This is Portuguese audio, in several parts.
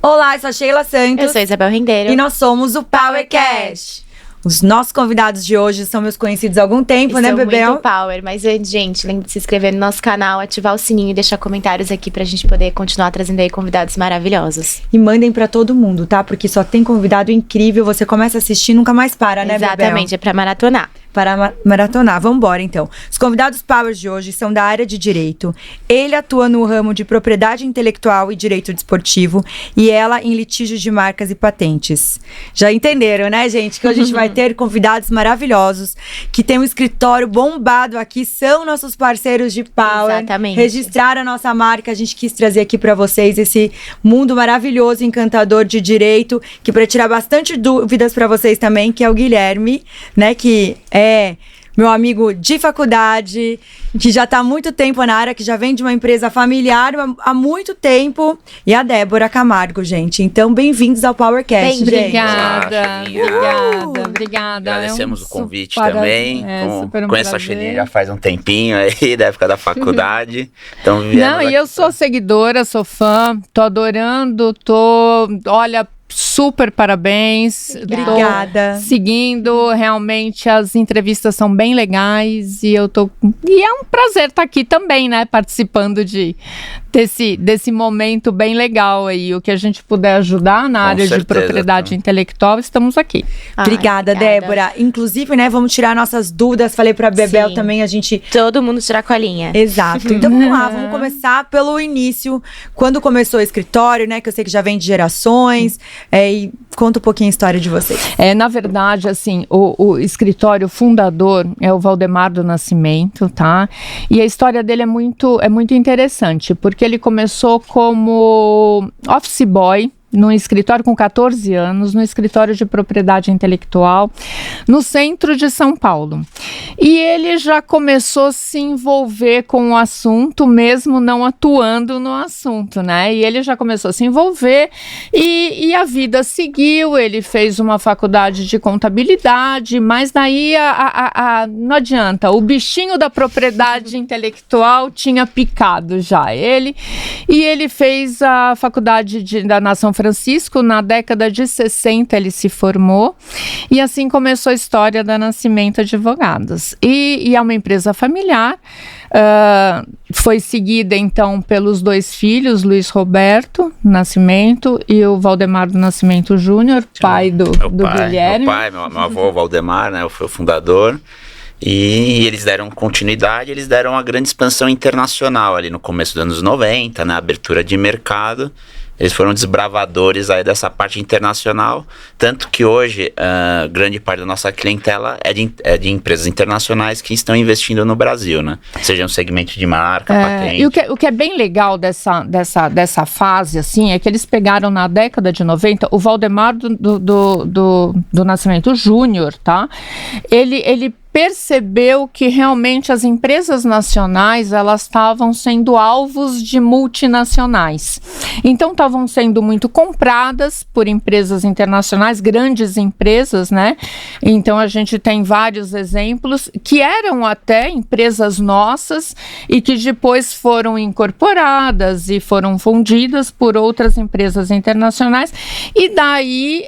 Olá, eu sou a Sheila Santos. Eu sou a Isabel Rendeiro. E nós somos o PowerCast. Os nossos convidados de hoje são meus conhecidos há algum tempo, né, Bebel? Muito power, mas antes, gente, lembre de se inscrever no nosso canal, ativar o sininho e deixar comentários aqui pra gente poder continuar trazendo aí convidados maravilhosos. E mandem pra todo mundo, tá? Porque só tem convidado incrível, você começa a assistir e nunca mais para, né, Bebel? Exatamente, é pra maratonar. Para maratonar. Vamos embora, então. Os convidados Powers de hoje são da área de Direito. Ele atua no ramo de Propriedade Intelectual e Direito Desportivo e ela em litígios de marcas e patentes. Já entenderam, né, gente? Que hoje a gente vai ter convidados maravilhosos que tem um escritório bombado aqui, são nossos parceiros de Power. Exatamente. Registraram a nossa marca, a gente quis trazer aqui para vocês esse mundo maravilhoso, encantador de direito, que para tirar bastante dúvidas para vocês também, que é o Guilherme, né, que é meu amigo de faculdade, que já está há muito tempo na área, que já vem de uma empresa familiar há muito tempo. E a Débora Camargo, gente. Então, bem-vindos ao PowerCast, gente. Obrigada. Agradecemos o convite também. Conheço a Sheila já faz um tempinho aí, da época da faculdade. Então, e eu sou seguidora, sou fã, tô adorando, olha, super parabéns. Obrigada. Tô seguindo, realmente as entrevistas são bem legais e e é um prazer estar aqui também, né, participando desse momento bem legal aí, o que a gente puder ajudar na área de propriedade intelectual, estamos aqui. Obrigada, Débora. Inclusive, né, vamos tirar nossas dúvidas, falei pra Bebel também, todo mundo tirar com a linha. Exato. Então vamos lá, vamos começar pelo início, quando começou o escritório, né, que eu sei que já vem de gerações, e conta um pouquinho a história de vocês. Na verdade, assim, o escritório fundador é o Valdemar do Nascimento, tá? E a história dele é muito interessante, porque ele começou como office boy num escritório com 14 anos, no escritório de propriedade intelectual, no centro de São Paulo. E ele já começou a se envolver com o assunto, mesmo não atuando no assunto, né? E ele já começou a se envolver e a vida seguiu, ele fez uma faculdade de contabilidade, mas daí não adianta, o bichinho da propriedade intelectual tinha picado já ele, e ele fez a faculdade da Nação Francisco, na década de 60 ele se formou e assim começou a história da Nascimento Advogados. E é uma empresa familiar, foi seguida então pelos dois filhos, Luiz Roberto Nascimento e o Valdemar do Nascimento Júnior, pai do Guilherme. Meu avô Valdemar, né, foi o fundador. E eles deram continuidade, eles deram uma grande expansão internacional ali no começo dos anos 90, na abertura de mercado. Eles foram desbravadores aí dessa parte internacional, tanto que hoje grande parte da nossa clientela é de empresas internacionais que estão investindo no Brasil, né? Seja no segmento de marca, patente. E o que é bem legal dessa fase, assim, é que eles pegaram na década de 90 o Valdemar do Nascimento Júnior, tá? Ele percebeu que realmente as empresas nacionais, elas estavam sendo alvos de multinacionais. Então, estavam sendo muito compradas por empresas internacionais, grandes empresas, né? Então, a gente tem vários exemplos que eram até empresas nossas e que depois foram incorporadas e foram fundidas por outras empresas internacionais. E daí,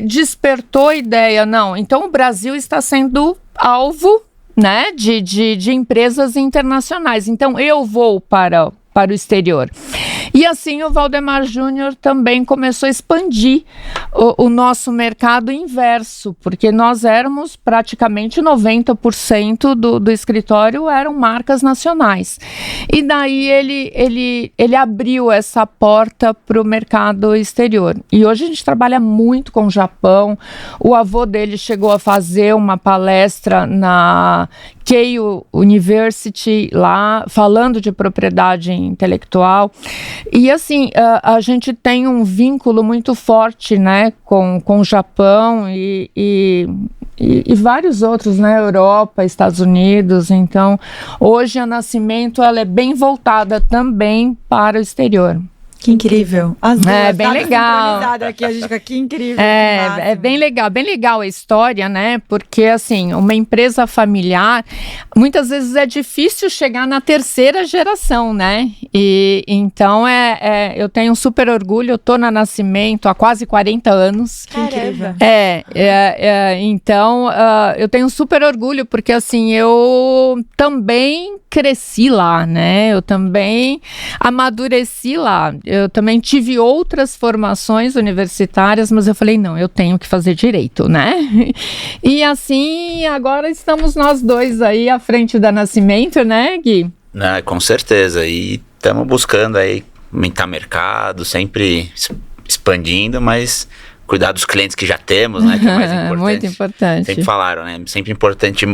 despertou a ideia, não, então o Brasil está sendo alvo, né, de empresas internacionais. Então, eu vou para o exterior. E assim o Valdemar Júnior também começou a expandir o nosso mercado inverso, porque nós éramos praticamente 90% do escritório eram marcas nacionais. E daí ele abriu essa porta para o mercado exterior. E hoje a gente trabalha muito com o Japão. O avô dele chegou a fazer uma palestra na Keio University lá, falando de propriedade intelectual. E assim, a gente tem um vínculo muito forte, né, com o Japão e vários outros, né, Europa, Estados Unidos. Então, hoje a Nascimento ela é bem voltada também para o exterior. Que incrível. As duas, É, bem nada legal. sincronizado aqui, a gente fica que incrível. que máximo. É bem legal a história, né? Porque, assim, uma empresa familiar, muitas vezes é difícil chegar na terceira geração, né? E então, eu tenho um super orgulho, eu tô na Nascimento há quase 40 anos. Caramba. Então, eu tenho super orgulho, porque, assim, eu também cresci lá, né? Eu também amadureci lá. Eu também tive outras formações universitárias, mas eu falei, não, eu tenho que fazer direito, né? E assim, agora estamos nós dois aí à frente da Nascimento, né, Gui? Com certeza. E estamos buscando aí aumentar mercado, sempre expandindo, mas cuidar dos clientes que já temos, né? Que é mais importante. Muito importante. Sempre falaram, né? Sempre importante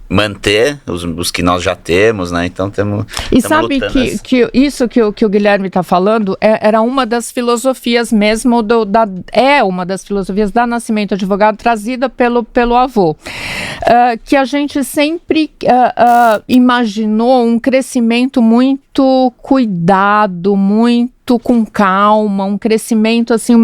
manter os que nós já temos, né? Então temos. E sabe que isso que o Guilherme está falando era uma das filosofias mesmo uma das filosofias da Nascimento Advogado trazida pelo avô. Que a gente sempre imaginou um crescimento muito cuidado, muito com calma, um crescimento assim,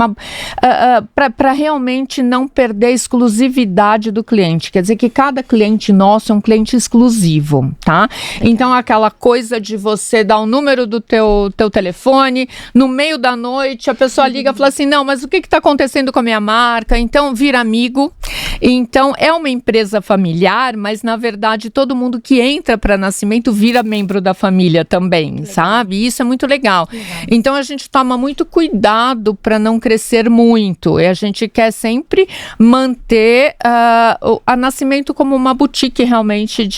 para realmente não perder a exclusividade do cliente. Quer dizer que cada cliente nosso é um cliente exclusivo, tá? Então aquela coisa de você dar o número do teu telefone, no meio da noite a pessoa liga e fala assim, não, mas o que está acontecendo com a minha marca? Então vira amigo. Então é uma empresa familiar, mas na verdade todo mundo que entra para Nascimento vira membro da família também, sabe? E isso é muito legal. Então a gente toma muito cuidado para não crescer muito, e a gente quer sempre manter a Nascimento como uma boutique realmente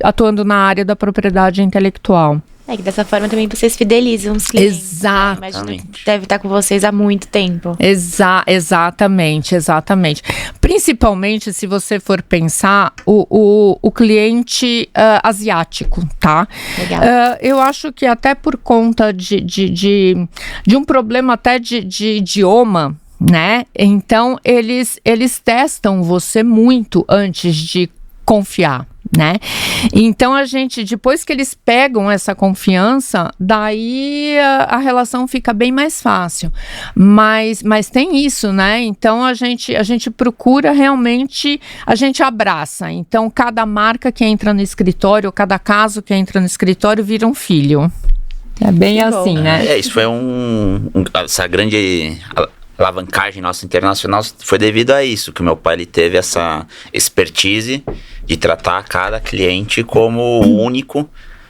atuando na área da propriedade intelectual. Que dessa forma também vocês fidelizam os clientes. Exato. Né? Imagino que deve estar com vocês há muito tempo. Exatamente. Principalmente se você for pensar o cliente asiático, tá? Legal. Eu acho que até por conta de um problema até de idioma, né? Então eles testam você muito antes de confiar, né? Então a gente, depois que eles pegam essa confiança, daí a relação fica bem mais fácil, mas tem isso, né? Então a gente procura realmente, a gente abraça, então cada marca que entra no escritório, cada caso que entra no escritório vira um filho, é bem assim, né? Isso foi essa grande alavancagem nossa internacional foi devido a isso, que o meu pai ele teve essa expertise de tratar cada cliente como único,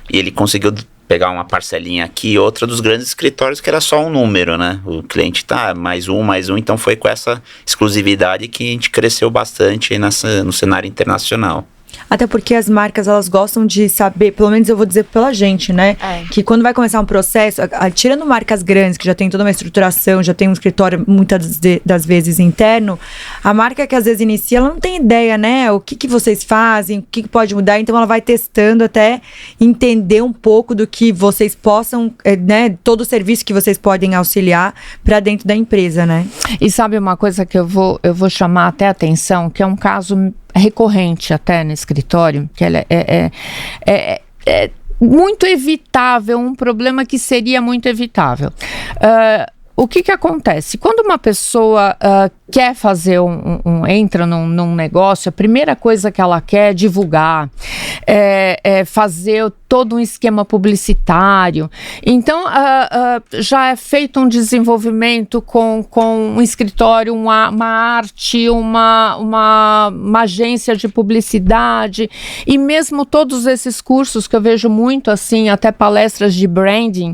e ele conseguiu pegar uma parcelinha aqui e outra dos grandes escritórios que era só um número, né? O cliente mais um, então foi com essa exclusividade que a gente cresceu bastante no cenário internacional. Até porque as marcas, elas gostam de saber, pelo menos eu vou dizer pela gente, né? Que quando vai começar um processo, tirando marcas grandes, que já tem toda uma estruturação, já tem um escritório muitas das vezes interno, a marca que às vezes inicia, ela não tem ideia, né? O que vocês fazem, o que pode mudar, então ela vai testando até entender um pouco do que vocês possam, né? Todo o serviço que vocês podem auxiliar para dentro da empresa, né? E sabe uma coisa que eu vou chamar até a atenção, que é um caso recorrente até no escritório, que ela é muito evitável, um problema que seria muito evitável. O que acontece? Quando uma pessoa quer fazer entra num negócio, a primeira coisa que ela quer é divulgar, fazer todo um esquema publicitário. Então, já é feito um desenvolvimento com um escritório, uma arte, uma agência de publicidade, e mesmo todos esses cursos que eu vejo muito, assim, até palestras de branding,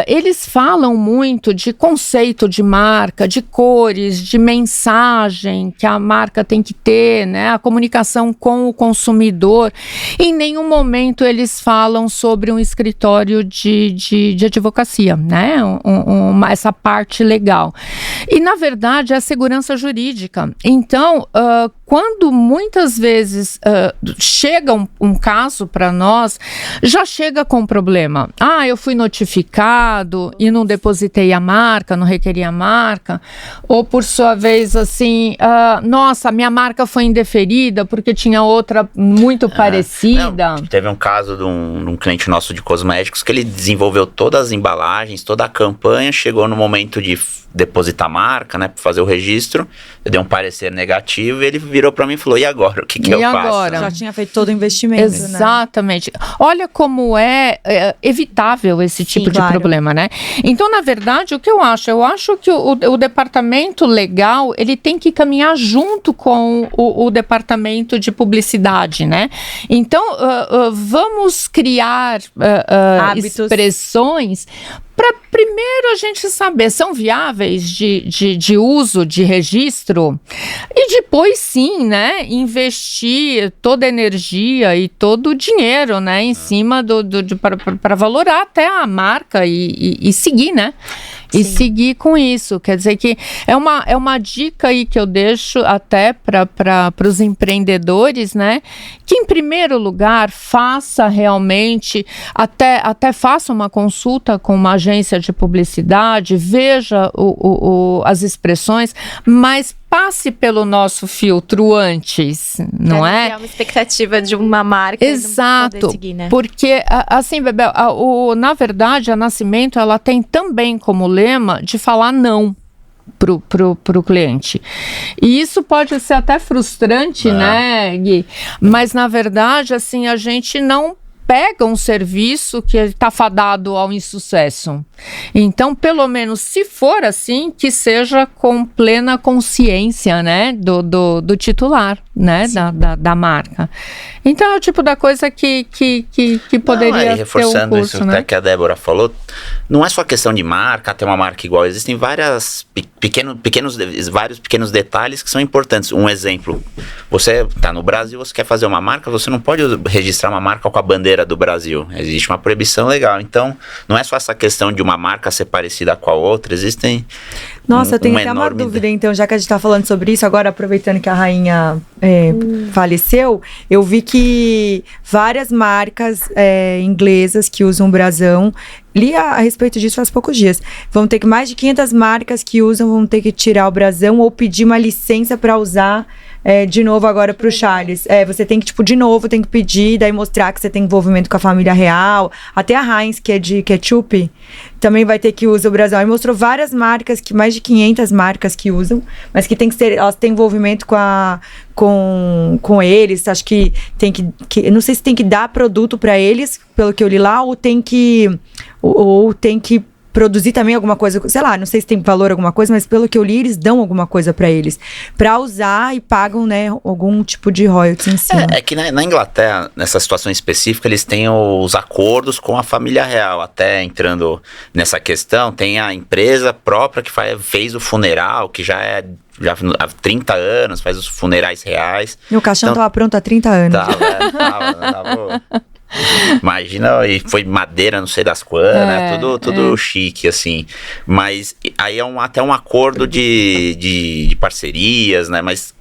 eles falam muito de conceito de marca, de cores, de mensagem que a marca tem que ter, né? A comunicação com o consumidor. Em nenhum momento eles falam sobre um escritório de advocacia, né? Essa parte legal. E, na verdade, é a segurança jurídica. Então, quando muitas vezes chega um caso para nós, já chega com problema. Eu fui notificado e não depositei a marca, não requeri a marca, ou por sua vez assim, nossa, minha marca foi indeferida porque tinha outra muito parecida. Não, teve um caso de um cliente nosso de cosméticos que ele desenvolveu todas as embalagens, toda a campanha, chegou no momento de depositar a marca, né, para fazer o registro, eu dei um parecer negativo e ele virou para mim e falou, e agora? O que eu faço? Já tinha feito todo o investimento, Exatamente. Né? Olha como é evitável esse tipo de problema, né? Então, na verdade, o que eu acho que o departamento legal, ele tem que caminhar junto com o departamento de publicidade, né? Então, vamos criar expressões para primeiro a gente saber, são viáveis de uso, de registro, e depois sim, né, investir toda a energia e todo o dinheiro, né, em cima para valorar até a marca e seguir, né? E seguir com isso, quer dizer que é uma dica aí que eu deixo até para os empreendedores, né? Que em primeiro lugar faça realmente, até faça uma consulta com uma agência de publicidade, veja as expressões, mas passe pelo nosso filtro antes, não é? É uma expectativa de uma marca. Exato, poder seguir, né? Porque assim, Bebel, na verdade a Nascimento ela tem também como lema de falar não pro cliente. E isso pode ser até frustrante, né, Gui? Mas na verdade, assim, a gente não pega um serviço que está fadado ao insucesso. Então, pelo menos, se for assim, que seja com plena consciência, né, do titular, né, da marca. Então, é o tipo da coisa que poderia reforçando ter um curso, isso, né? até que a Débora falou, não é só questão de marca, ter uma marca igual, existem vários pequenos detalhes que são importantes. Um exemplo, você está no Brasil, você quer fazer uma marca, você não pode registrar uma marca com a bandeira do Brasil, existe uma proibição legal. Então, não é só essa questão de uma marca ser parecida com a outra, existem... Nossa, eu tenho até uma dúvida, então, já que a gente está falando sobre isso, agora aproveitando que a rainha faleceu, eu vi que várias marcas inglesas que usam brasão, li a respeito disso faz poucos dias, vão ter que mais de 500 marcas que usam, vão ter que tirar o brasão ou pedir uma licença para usar de novo agora pro Charles. Você tem que, de novo, tem que pedir, daí mostrar que você tem envolvimento com a família real. Até a Heinz, que é de ketchup, também vai ter que usar o brasão. Aí mostrou várias marcas, mais de 500 marcas que usam, mas que tem que ser, elas têm envolvimento com eles. Acho que tem que não sei se tem que dar produto para eles, pelo que eu li lá, ou tem que produzir também alguma coisa, sei lá, não sei se tem valor alguma coisa, mas pelo que eu li, eles dão alguma coisa pra eles, pra usar e pagam, né, algum tipo de royalties em cima. É que na Inglaterra, nessa situação específica, eles têm os acordos com a família real, até entrando nessa questão, tem a empresa própria que fez o funeral, que já há 30 anos, faz os funerais reais. E o caixão tava pronto há 30 anos. Tava. Imagina, e foi madeira, não sei das quantas, né? Tudo chique, assim. Mas aí é até um acordo de parcerias, né? Mas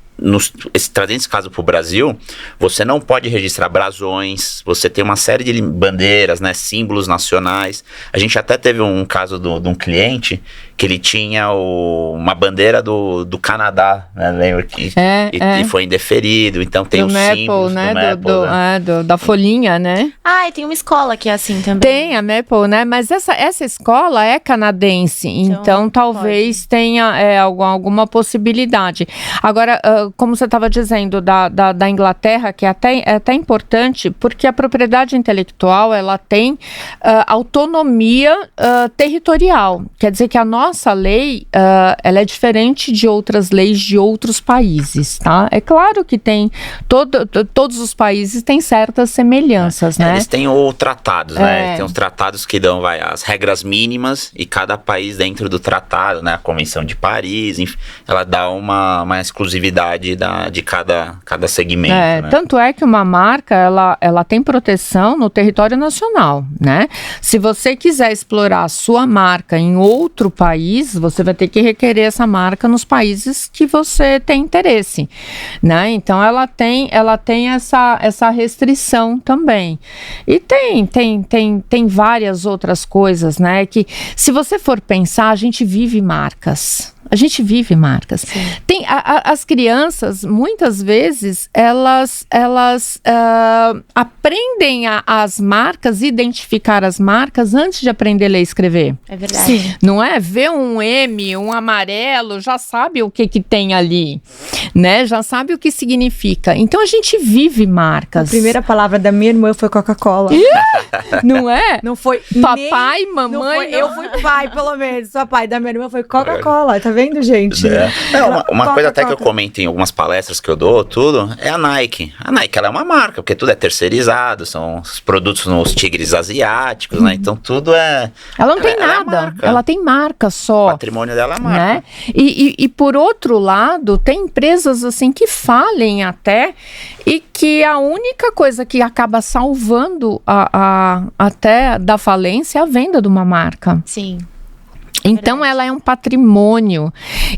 trazendo esse caso para o Brasil, você não pode registrar brasões, você tem uma série de bandeiras, né, símbolos nacionais. A gente até teve um caso de um cliente que ele tinha uma bandeira do Canadá, né, lembra que e foi indeferido, então tem os símbolos né, da folhinha, né? E tem uma escola que é assim também. Tem a Maple, né, mas essa escola é canadense, então talvez tenha alguma possibilidade. Agora, como você estava dizendo, da Inglaterra, que é até importante, porque a propriedade intelectual, ela tem autonomia territorial. Quer dizer que a nossa lei, ela é diferente de outras leis de outros países, tá? É claro que tem, todos os países têm certas semelhanças, né? Eles têm tratados, né? Tem os tratados que dão as regras mínimas e cada país dentro do tratado, né? A Convenção de Paris, enfim, ela dá uma exclusividade de cada segmento. Né? Tanto é que uma marca, ela tem proteção no território nacional, né? Se você quiser explorar a sua marca em outro país, país, você vai ter que requerer essa marca nos países que você tem interesse, né? Então ela tem essa restrição também. E tem várias outras coisas, né? Que se você for pensar, a gente vive marcas. As crianças, muitas vezes, elas aprendem as marcas, identificar as marcas antes de aprender a ler e escrever. É verdade. Sim. Não é? Vê um M, um amarelo, já sabe o que tem ali, né? Já sabe o que significa. Então a gente vive marcas. A primeira palavra da minha irmã foi Coca-Cola. Não é? Não foi Papai, nem, mamãe, não foi, não. eu fui pai, pelo menos. Sou pai da minha irmã foi Coca-Cola. Tá vendo, gente? Uma coisa até que eu comento em algumas palestras que eu dou, tudo, é a Nike. A Nike, ela é uma marca, porque tudo é terceirizado, são os produtos nos tigres asiáticos, né? Então tudo é... Ela não tem nada, ela tem marca só. O patrimônio dela é marca. Né? E por outro lado, tem empresas assim que falem até, e que a única coisa que acaba salvando até da falência é a venda de uma marca. Sim. Então ela é um patrimônio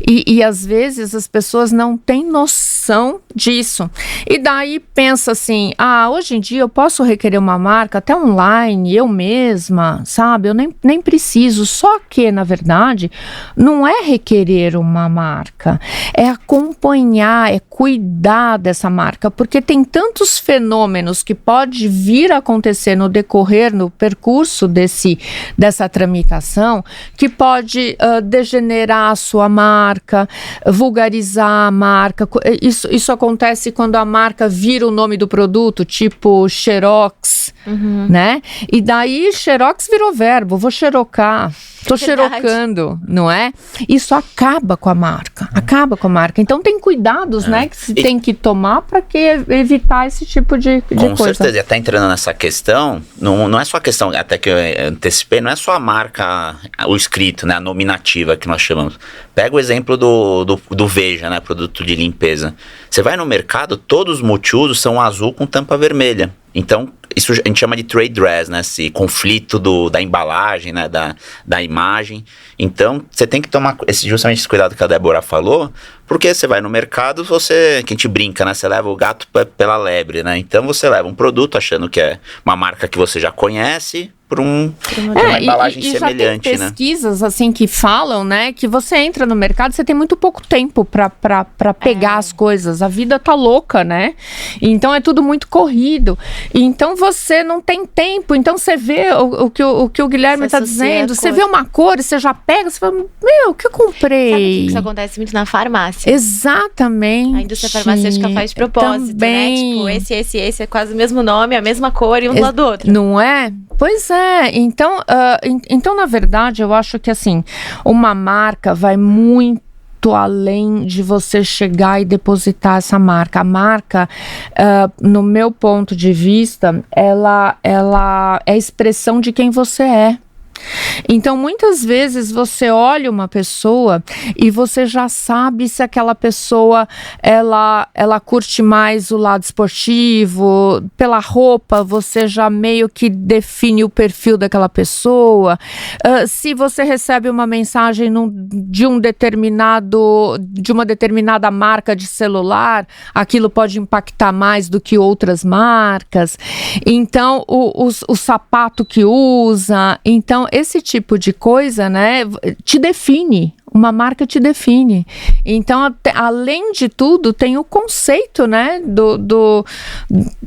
e às vezes as pessoas não têm noção disso. E daí pensa assim, hoje em dia eu posso requerer uma marca até online, eu mesma, sabe? Eu nem preciso, só que na verdade não é requerer uma marca, é acompanhar, é cuidar dessa marca, porque tem tantos fenômenos que pode vir a acontecer no decorrer, no percurso dessa tramitação, que pode degenerar a sua marca, vulgarizar a marca. Isso acontece quando a marca vira o nome do produto, tipo Xerox, né? E daí Xerox virou verbo, vou xerocar, tô xerocando, não é? Isso acaba com a marca, Então tem cuidados, né, que se tem que tomar para evitar esse tipo de coisa. Com certeza, e até entrando nessa questão, não é só a questão, até que eu antecipei, não é só a marca, o escrito, né, a nominativa que nós chamamos. Pega o exemplo do Veja, né, produto de limpeza. Você vai no mercado, todos os multiusos são azul com tampa vermelha. Então, isso a gente chama de trade dress, né? Esse conflito da embalagem, né? Da imagem. Então, você tem que tomar justamente esse cuidado que a Débora falou, porque você vai no mercado, que a gente brinca, né? Você leva o gato pela lebre, né? Então, você leva um produto achando que é uma marca que você já conhece, por uma embalagem semelhante, já tem pesquisas, assim, que falam, né, que você entra no mercado, você tem muito pouco tempo para pegar as coisas, a vida tá louca, né, então é tudo muito corrido, então você não tem tempo, então você vê o que o Guilherme tá dizendo, você vê uma cor, você já pega, você fala, o que eu comprei? Sabe que isso acontece muito na farmácia? Exatamente. A indústria farmacência faz de propósito, também. né, tipo, esse é quase o mesmo nome, a mesma cor e um do lado do outro. Não é? Pois é, então na verdade eu acho que assim, uma marca vai muito além de você chegar e depositar essa marca. A marca, no meu ponto de vista, ela é a expressão de quem você é. Então, muitas vezes você olha uma pessoa e você já sabe se aquela pessoa ela curte mais o lado esportivo, pela roupa você já meio que define o perfil daquela pessoa. Se você recebe uma mensagem de uma determinada marca de celular, aquilo pode impactar mais do que outras marcas. Então, o sapato que usa, então esse tipo de coisa, né, te define. Uma marca te define. Então, além de tudo, tem o conceito, né,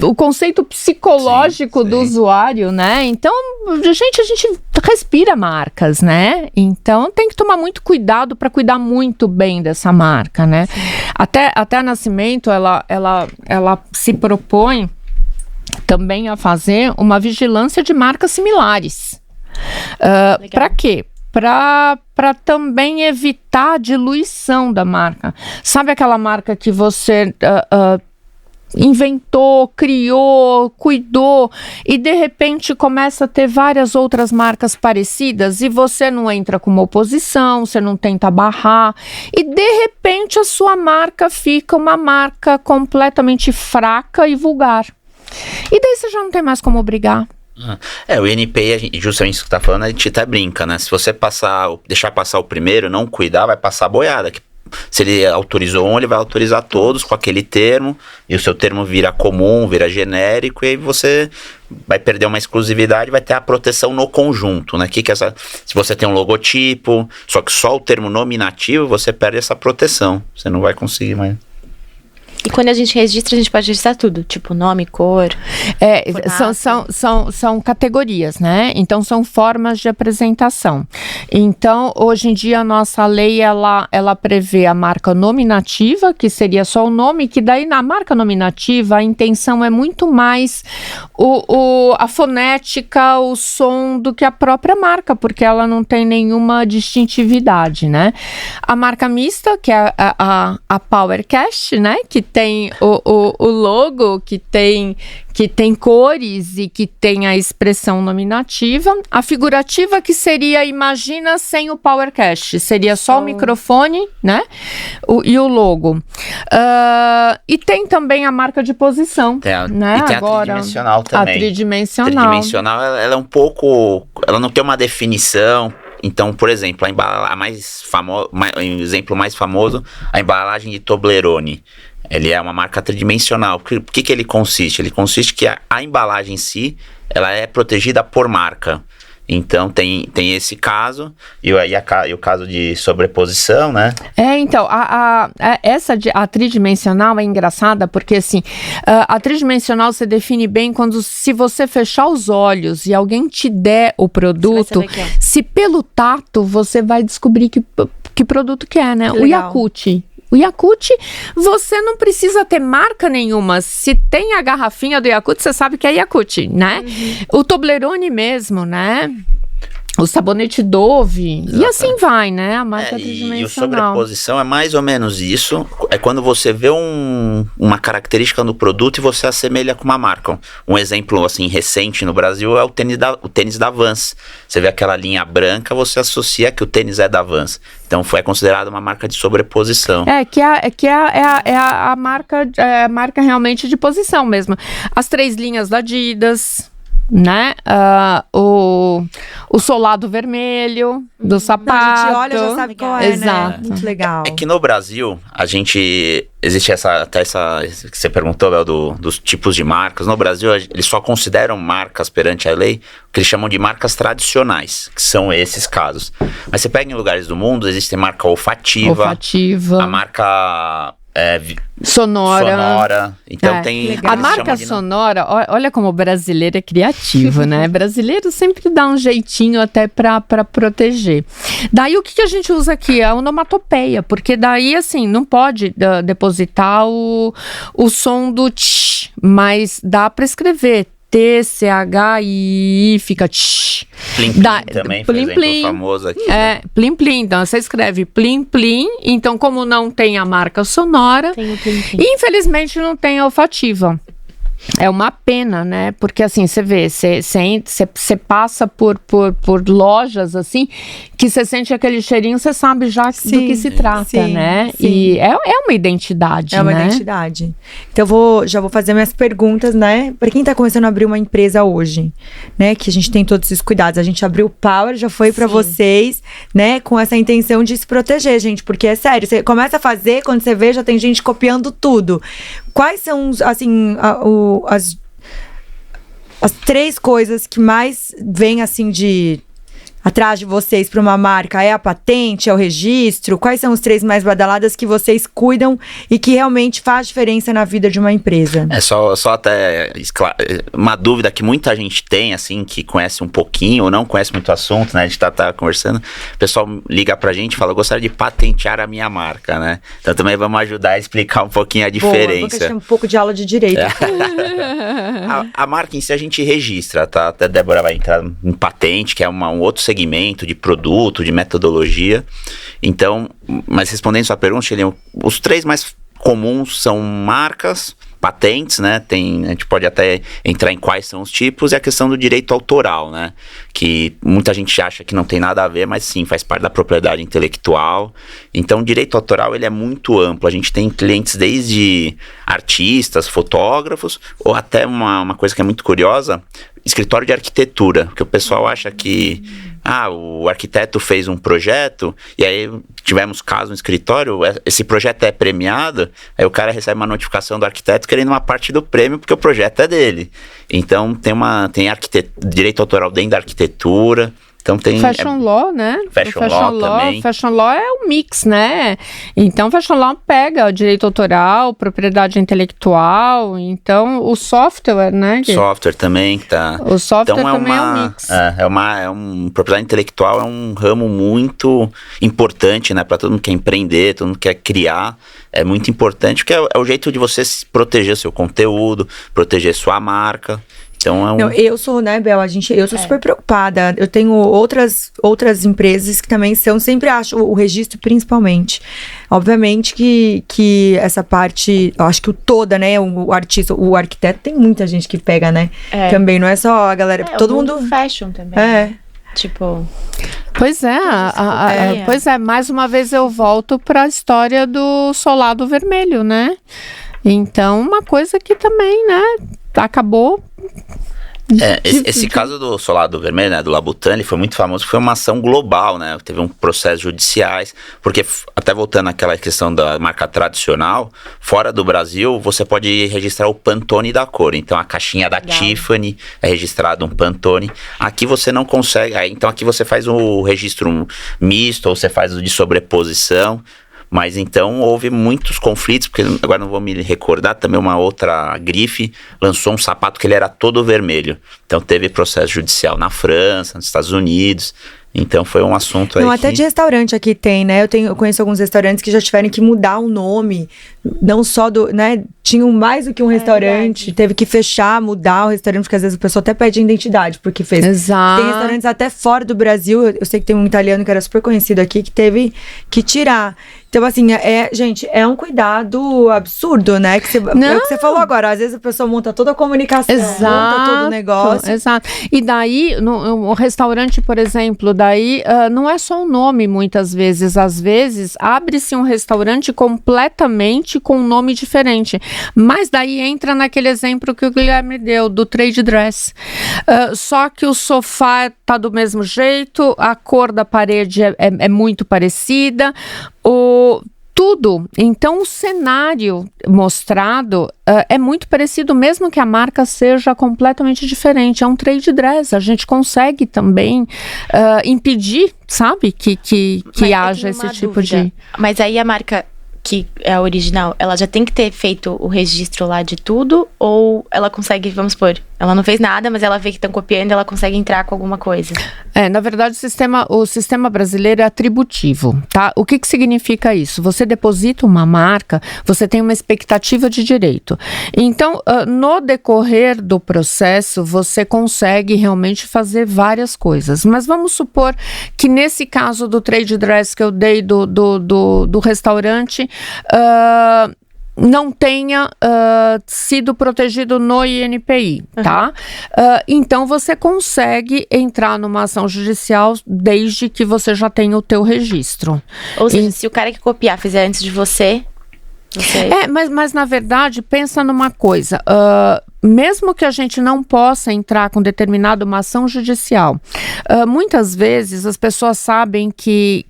o conceito psicológico do usuário, né? Então, a gente respira marcas, né? Então, tem que tomar muito cuidado para cuidar muito bem dessa marca, né? Até a Nascimento, ela se propõe também a fazer uma vigilância de marcas similares. Para quê? Para também evitar a diluição da marca. Sabe aquela marca que você inventou, criou, cuidou e de repente começa a ter várias outras marcas parecidas e você não entra com uma oposição, você não tenta barrar e de repente a sua marca fica uma marca completamente fraca e vulgar. E daí você já não tem mais como brigar. O INPI, justamente isso que tá falando, a gente até brinca, né? Se você deixar passar o primeiro, não cuidar, vai passar a boiada. Se ele autorizou um, ele vai autorizar todos com aquele termo, e o seu termo vira comum, vira genérico, e aí você vai perder uma exclusividade, vai ter a proteção no conjunto, né? Se você tem um logotipo, só que só o termo nominativo, você perde essa proteção. Você não vai conseguir mais. E quando a gente registra, a gente pode registrar tudo, tipo nome, cor. São categorias, né? Então são formas de apresentação. Então, hoje em dia, a nossa lei ela prevê a marca nominativa, que seria só o nome, que daí na marca nominativa a intenção é muito mais a fonética, o som do que a própria marca, porque ela não tem nenhuma distintividade, né? A marca mista, que é a PowerCast, né? Que tem o logo, que tem cores e que tem a expressão nominativa. A figurativa, que seria, imagina, sem o PowerCast, seria só o microfone, né? E o logo. E tem também a marca de posição. Né? E tem agora, a tridimensional também. A tridimensional. A tridimensional, ela é um pouco... Ela não tem uma definição. Então, por exemplo, o exemplo mais famoso, a embalagem de Toblerone. Ele é uma marca tridimensional. Por que ele consiste? Ele consiste que a embalagem em si, ela é protegida por marca. Então, tem esse caso, e o caso de sobreposição, né? Então, a tridimensional é engraçada, porque assim, a tridimensional você define bem se você fechar os olhos e alguém te der o produto, se pelo tato você vai descobrir que produto que é, né? O Yakult. O Yakult, você não precisa ter marca nenhuma. Se tem a garrafinha do Yakult, você sabe que é Yakult, né? O Toblerone mesmo, né? O sabonete Dove. Exatamente. E assim vai, né? A marca tridimensional. E o sobreposição é mais ou menos isso. É quando você vê uma característica no produto e você assemelha com uma marca. Um exemplo, assim, recente no Brasil é o tênis da Vans. Você vê aquela linha branca, você associa que o tênis é da Vans. Então, foi considerado uma marca de sobreposição. É a marca realmente de posição mesmo. As 3 linhas da Adidas, né? O solado vermelho do sapato. A gente olha, já sabe qual é, exato, né? Muito legal. É que no Brasil, existe essa que você perguntou, Bel, dos tipos de marcas. No Brasil, eles só consideram marcas perante a lei o que eles chamam de marcas tradicionais, que são esses casos. Mas você pega em lugares do mundo, existe marca olfativa. A marca... sonora. Então tem... A marca sonora, olha como o brasileiro é criativo, né? Brasileiro sempre dá um jeitinho até para proteger. Daí o que a gente usa aqui? A onomatopeia, porque daí assim, não pode depositar o som do tch, mas dá para escrever TCHI, fica tch. Plim Plim também, por exemplo, famoso aqui. Plim Plim, então você escreve Plim Plim, então como não tem a marca sonora, tem o Plim Plim. Infelizmente não tem a olfativa. É uma pena, né? Porque assim, você vê, você passa por lojas assim, que você sente aquele cheirinho, você sabe já do que se trata, né? Sim. E é uma identidade, né? É uma identidade. Então já vou fazer minhas perguntas, né? Para quem tá começando a abrir uma empresa hoje, né? Que a gente tem todos esses cuidados. A gente abriu o Power, já foi para vocês, né? Com essa intenção de se proteger, gente. Porque é sério, você começa a fazer, quando você vê, já tem gente copiando tudo. Quais são, assim, as 3 coisas que mais vêm, assim, atrás de vocês para uma marca? É a patente, é o registro? Quais são os 3 mais badaladas que vocês cuidam e que realmente faz diferença na vida de uma empresa? É só até uma dúvida que muita gente tem, assim, que conhece um pouquinho ou não conhece muito o assunto, né? A gente tá conversando, o pessoal liga pra gente e fala, eu gostaria de patentear a minha marca, né? Então também vamos ajudar a explicar um pouquinho a diferença. Boa, um pouco de aula de direito. A marca em si a gente registra, tá? Até a Débora vai entrar em patente, que é um outro segmento de produto, de metodologia. Então, mas respondendo sua pergunta, os 3 mais comuns são marcas, patentes, né? A gente pode até entrar em quais são os tipos, e a questão do direito autoral, né? Que muita gente acha que não tem nada a ver, mas sim, faz parte da propriedade intelectual. Então, o direito autoral, ele é muito amplo. A gente tem clientes desde artistas, fotógrafos, ou até uma coisa que é muito curiosa, escritório de arquitetura, que o pessoal acha que o arquiteto fez um projeto, e aí tivemos caso no escritório, esse projeto é premiado, aí o cara recebe uma notificação do arquiteto querendo uma parte do prêmio, porque o projeto é dele. Então tem direito autoral dentro da arquitetura. Então tem Fashion Law, né? Fashion Law também. Fashion Law é um mix, né? Então, Fashion Law pega o direito autoral, propriedade intelectual, então o software, né? Software também que tá. O software então também é um mix. Propriedade intelectual é um ramo muito importante, né? Para todo mundo que quer empreender, todo mundo que quer criar. É muito importante, porque é o jeito de você proteger seu conteúdo, proteger sua marca. Então Não, eu sou, né, Bel, eu sou super preocupada. Eu tenho outras empresas que também sempre acho o registro principalmente. Obviamente que essa parte, eu acho que né, o artista, o arquiteto, tem muita gente que pega, né? Também, não é só a galera, todo mundo... fashion também. Tipo... Pois é, mais uma vez eu volto para a história do solado vermelho, né? Então, uma coisa que também, né, acabou... Esse caso do solado vermelho, né, do Labutan, ele foi muito famoso, foi uma ação global, né, teve um processo judiciais, porque até voltando àquela questão da marca tradicional, fora do Brasil, você pode registrar o Pantone da cor, então a caixinha da Tiffany é registrado um Pantone, aqui você não consegue, então aqui você faz o registro misto, ou você faz o de sobreposição. Mas então houve muitos conflitos, porque agora não vou me recordar, também uma outra grife lançou um sapato que ele era todo vermelho. Então teve processo judicial na França, nos Estados Unidos. Então foi um assunto aí. Não, até de restaurante aqui tem, né? Eu conheço alguns restaurantes que já tiveram que mudar o nome, não só né? Tinham mais do que um restaurante, teve que fechar, mudar o restaurante, porque às vezes o pessoal até pede identidade, porque fez. Exato. Tem restaurantes até fora do Brasil, eu sei que tem um italiano que era super conhecido aqui, que teve que tirar. Então, assim, gente, é um cuidado absurdo, né? É o que você falou agora. Às vezes a pessoa monta toda a comunicação, monta todo o negócio. Exato. E daí, no restaurante, por exemplo, não é só o nome, muitas vezes. Às vezes, abre-se um restaurante completamente com um nome diferente. Mas daí entra naquele exemplo que o Guilherme deu, do trade dress. Só que o sofá tá do mesmo jeito, a cor da parede é muito parecida, tudo. Então, o cenário mostrado é muito parecido, mesmo que a marca seja completamente diferente. É um trade dress. A gente consegue também impedir, sabe, que haja esse tipo de... Mas aí a marca que é a original, ela já tem que ter feito o registro lá de tudo? Ou ela consegue, vamos supor, ela não fez nada, mas ela vê que estão copiando, ela consegue entrar com alguma coisa? Na verdade, o sistema brasileiro é atributivo, tá? O que significa isso? Você deposita uma marca, você tem uma expectativa de direito. Então, no decorrer do processo, você consegue realmente fazer várias coisas. Mas vamos supor que nesse caso do trade dress que eu dei do restaurante, não tenha sido protegido no INPI, tá? Então, você consegue entrar numa ação judicial desde que você já tenha o teu registro. Ou seja, se o cara que copiar fizer antes de você... Mas na verdade, pensa numa coisa... mesmo que a gente não possa entrar com determinada uma ação judicial, muitas vezes as pessoas sabem que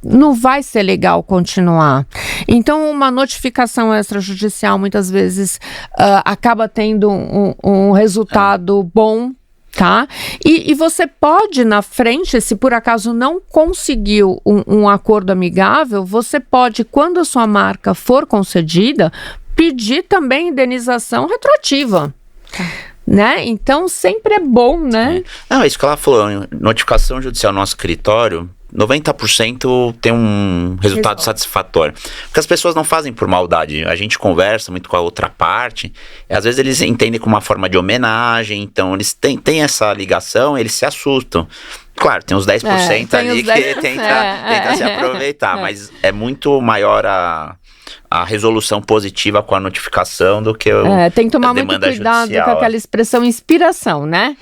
não vai ser legal continuar. Então, uma notificação extrajudicial muitas vezes acaba tendo um resultado bom, tá? E você pode, na frente, se por acaso não conseguiu um acordo amigável, você pode, quando a sua marca for concedida, pedir também indenização retroativa. Né? Então, sempre é bom, né? Não, é isso que ela falou. Notificação judicial no nosso escritório, 90% tem um resultado satisfatório. Porque as pessoas não fazem por maldade. A gente conversa muito com a outra parte. E às vezes eles entendem como uma forma de homenagem. Então, eles têm essa ligação, eles se assustam. Claro, tem uns 10% ali que tenta se aproveitar. Mas é muito maior a resolução positiva com a notificação do que tem que tomar a muito demanda cuidado judicial, com aquela expressão inspiração, né?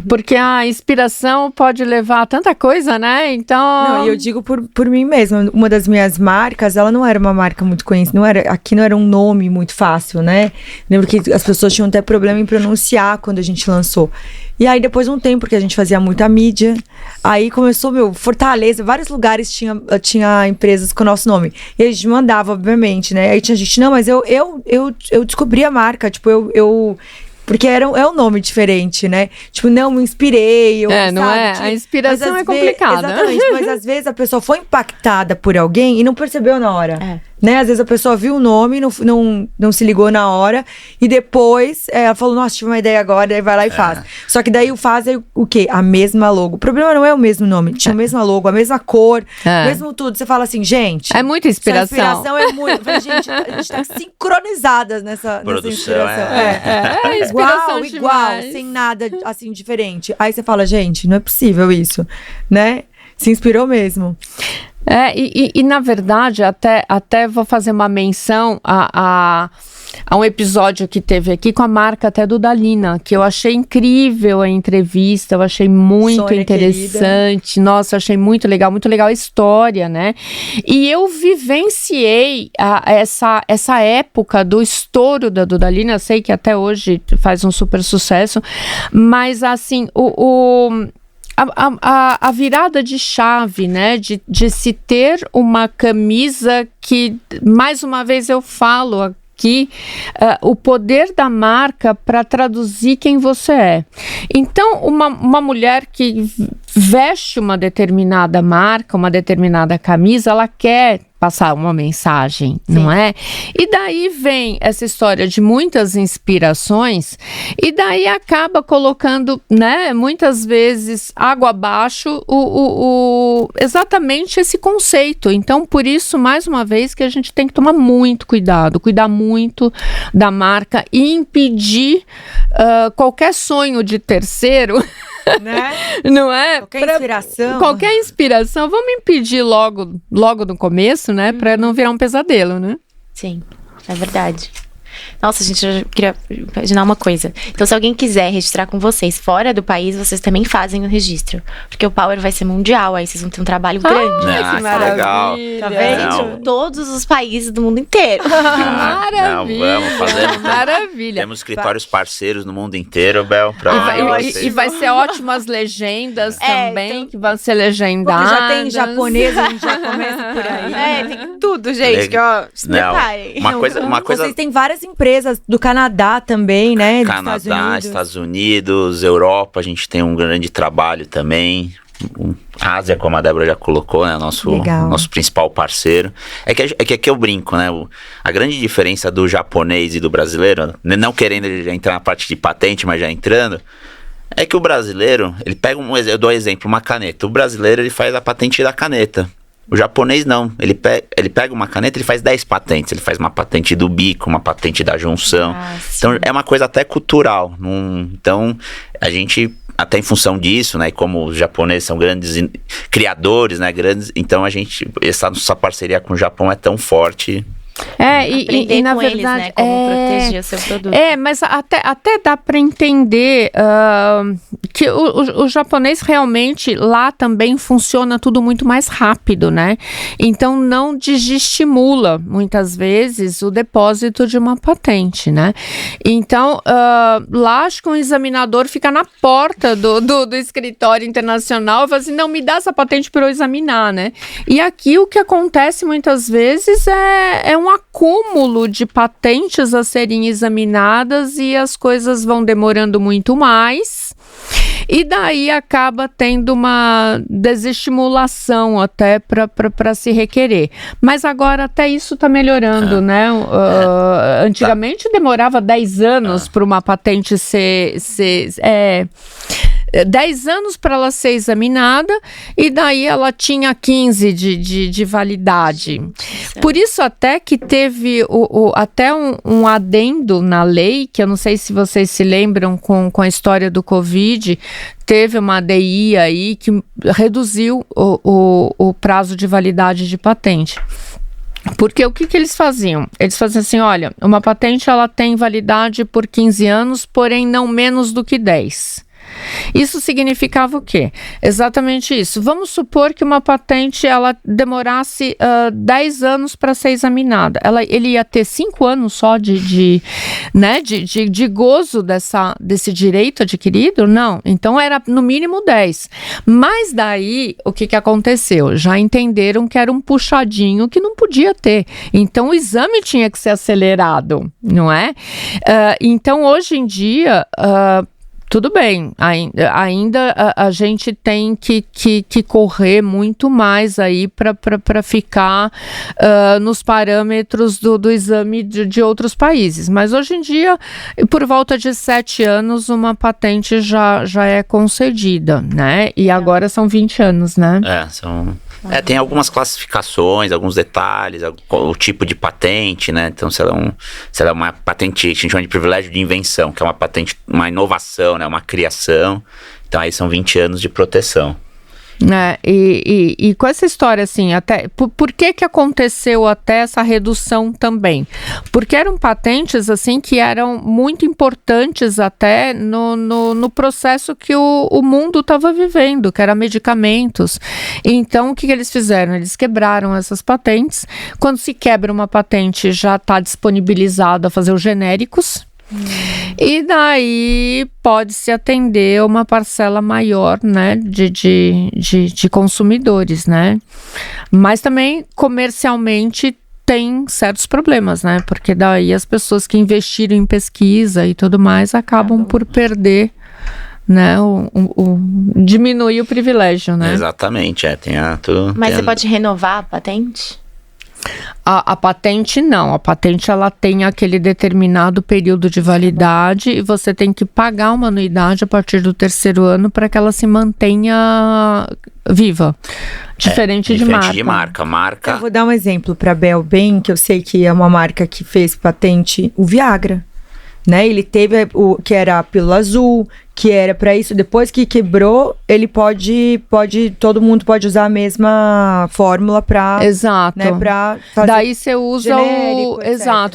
Porque a inspiração pode levar a tanta coisa, né? Então... Não, e eu digo por mim mesma, uma das minhas marcas, ela não era uma marca muito conhecida, aqui não era um nome muito fácil, né? Lembro que as pessoas tinham até problema em pronunciar quando a gente lançou. E aí, depois de um tempo que a gente fazia muita mídia, aí começou, Fortaleza, vários lugares tinha empresas com o nosso nome. E a gente mandava, obviamente, né? Aí tinha gente, não, mas eu descobri a marca, tipo, porque é um nome diferente, né? Tipo, não, me inspirei. Não é? A inspiração é complicada. Exatamente, mas às vezes a pessoa foi impactada por alguém e não percebeu na hora. Né? Às vezes a pessoa viu o nome, não se ligou na hora, e depois ela falou, nossa, tive uma ideia agora, daí vai lá e faz. Só que daí faz o quê? A mesma logo. O problema não é o mesmo nome, tinha a mesma logo, a mesma cor, mesmo tudo. Você fala assim, gente... É muita inspiração. Essa inspiração é muito... Eu falei, gente, a gente tá sincronizadas nessa inspiração. Inspiração igual, sem nada assim diferente. Aí você fala, gente, não é possível isso, né? Se inspirou mesmo. E na verdade, até vou fazer uma menção a um episódio que teve aqui com a marca até do Dalina, que eu achei incrível a entrevista, eu achei muito Sônia, interessante. Querida. Nossa, eu achei muito legal a história, né? E eu vivenciei essa época do estouro da Dudalina, eu sei que até hoje faz um super sucesso, mas assim, a virada de chave, né, de se ter uma camisa que, mais uma vez eu falo aqui, o poder da marca para traduzir quem você é. Então, uma mulher que veste uma determinada marca, uma determinada camisa, ela quer passar uma mensagem, não é? E daí vem essa história de muitas inspirações e daí acaba colocando, né, muitas vezes água abaixo exatamente esse conceito. Então, por isso, mais uma vez, que a gente tem que tomar muito cuidado, cuidar muito da marca e impedir qualquer sonho de terceiro, né? Não é? Qualquer inspiração, vamos impedir logo no começo, né? Pra não virar um pesadelo, né? Sim, é verdade. Nossa, gente, eu queria imaginar uma coisa. Então, se alguém quiser registrar com vocês fora do país, vocês também fazem o registro. Porque o Power vai ser mundial, aí vocês vão ter um trabalho grande. Que legal. Tá vendo? Todos os países do mundo inteiro. Maravilha. Não, vamos fazer. Maravilha. Temos escritórios parceiros no mundo inteiro, Bel. E vai ser ótimas legendas também, que vão ser legendadas. Já tem japonês, a gente já começa por aí. Tem tudo, gente. Que, ó, se preparem. Uma coisa... Vocês têm várias empresas do Canadá também, né? Canadá, Estados Unidos, Europa, a gente tem um grande trabalho também. Ásia, como a Débora já colocou, né? Nosso principal parceiro. É que aqui eu brinco, né? A grande diferença do japonês e do brasileiro, não querendo entrar na parte de patente, mas já entrando, é que o brasileiro, ele pega eu dou exemplo, uma caneta. O brasileiro, ele faz a patente da caneta. O japonês não, ele pega uma caneta, ele faz 10 patentes, ele faz uma patente do bico, uma patente da junção, então é uma coisa até cultural, então a gente, até em função disso, né, como os japoneses são grandes criadores, né, então essa nossa parceria com o Japão é tão forte. Aprender na com verdade, eles, né? Como proteger o seu produto. Mas até dá para entender que o japonês realmente lá também funciona tudo muito mais rápido, né? Então não desestimula muitas vezes o depósito de uma patente, né? Então lá acho que um examinador fica na porta do escritório internacional e fala assim, não, me dá essa patente para eu examinar, né? E aqui o que acontece muitas vezes é um acúmulo de patentes a serem examinadas e as coisas vão demorando muito mais. E daí acaba tendo uma desestimulação até para se requerer. Mas agora até isso está melhorando, né? Antigamente demorava 10 anos para uma patente ser 10 anos para ela ser examinada e daí ela tinha 15 de validade. Por isso até que teve até um adendo na lei, que eu não sei se vocês se lembram com a história do Covid, teve uma ADI aí que reduziu o prazo de validade de patente. Porque o que eles faziam? Eles faziam assim, olha, uma patente ela tem validade por 15 anos, porém não menos do que 10. Isso significava o quê? Exatamente isso. Vamos supor que uma patente ela demorasse 10 anos para ser examinada. Ele ia ter 5 anos só de gozo desse direito adquirido? Não. Então era no mínimo 10. Mas daí, o que aconteceu? Já entenderam que era um puxadinho que não podia ter. Então o exame tinha que ser acelerado, não é? Então hoje em dia... tudo bem, ainda a gente tem que correr muito mais aí para ficar nos parâmetros do exame de outros países. Mas hoje em dia, por volta de 7 anos, uma patente já é concedida, né? E agora são 20 anos, né? Tem algumas classificações, alguns detalhes, o tipo de patente, né? Então, se ela é uma patente que a gente chama de privilégio de invenção, que é uma patente, uma inovação, né? Uma criação. Então, aí são 20 anos de proteção. E com essa história, assim, até por que aconteceu até essa redução também? Porque eram patentes, assim, que eram muito importantes até no processo que o mundo estava vivendo, que era medicamentos. Então, o que eles fizeram? Eles quebraram essas patentes. Quando se quebra uma patente, já está disponibilizado a fazer os genéricos. E daí pode-se atender uma parcela maior, né, de consumidores, né? Mas também comercialmente tem certos problemas, né? Porque daí as pessoas que investiram em pesquisa e tudo mais acabam por perder, né, diminuir o privilégio, né? Exatamente, Mas você pode renovar a patente? A patente não, a patente ela tem aquele determinado período de validade e você tem que pagar uma anuidade a partir do 3º ano para que ela se mantenha viva, diferente de marca. Eu vou dar um exemplo para Bel Bem, que eu sei que é uma marca que fez patente, o Viagra, né? Ele teve que era a pílula azul, que era para isso. Depois que quebrou, ele todo mundo pode usar a mesma fórmula para, exato, né, para fazer. Daí você usa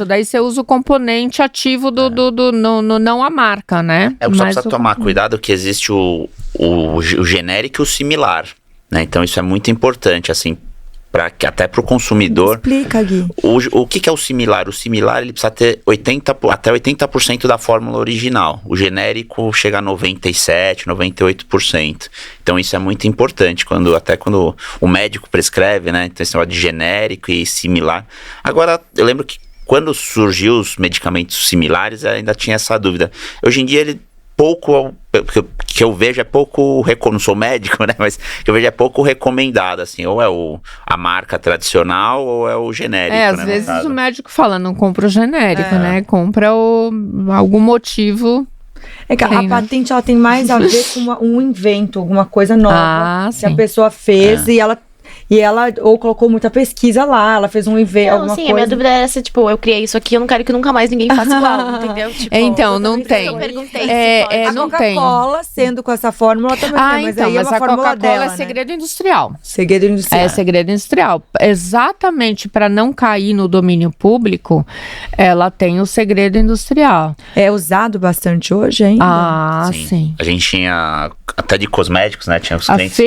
daí você usa o componente ativo não a marca, né? Só precisa tomar cuidado que existe o genérico e o similar, né? Então isso é muito importante, assim, até para o consumidor. Explica, Gui. O que é o similar? O similar ele precisa ter até 80% da fórmula original. O genérico chega a 97%, 98%. Então isso é muito importante quando o médico prescreve, né? Então esse negócio de genérico e similar. Agora, eu lembro que quando surgiu os medicamentos similares, ainda tinha essa dúvida. Hoje em dia que eu vejo é pouco, não sou médico, né, mas que eu vejo é pouco recomendado, assim, ou é a marca tradicional ou é o genérico, né? Às vezes o médico fala, não compra o genérico, né, compra algum motivo. É que a patente, ela tem mais a ver com um invento, alguma coisa nova que a pessoa fez e ela ou colocou muita pesquisa lá, ela fez alguma coisa. A minha dúvida era se, eu criei isso aqui, eu não quero que nunca mais ninguém faça igual, entendeu? Então, não tem. Eu perguntei a Coca-Cola, sendo com essa fórmula, também tem, mas aí é uma a fórmula Coca-Cola dela, é segredo industrial. Segredo industrial. É segredo industrial. Exatamente para não cair no domínio público, ela tem o segredo industrial. É usado bastante hoje ainda? Sim. A gente tinha até de cosméticos, né? Tinha os clientes.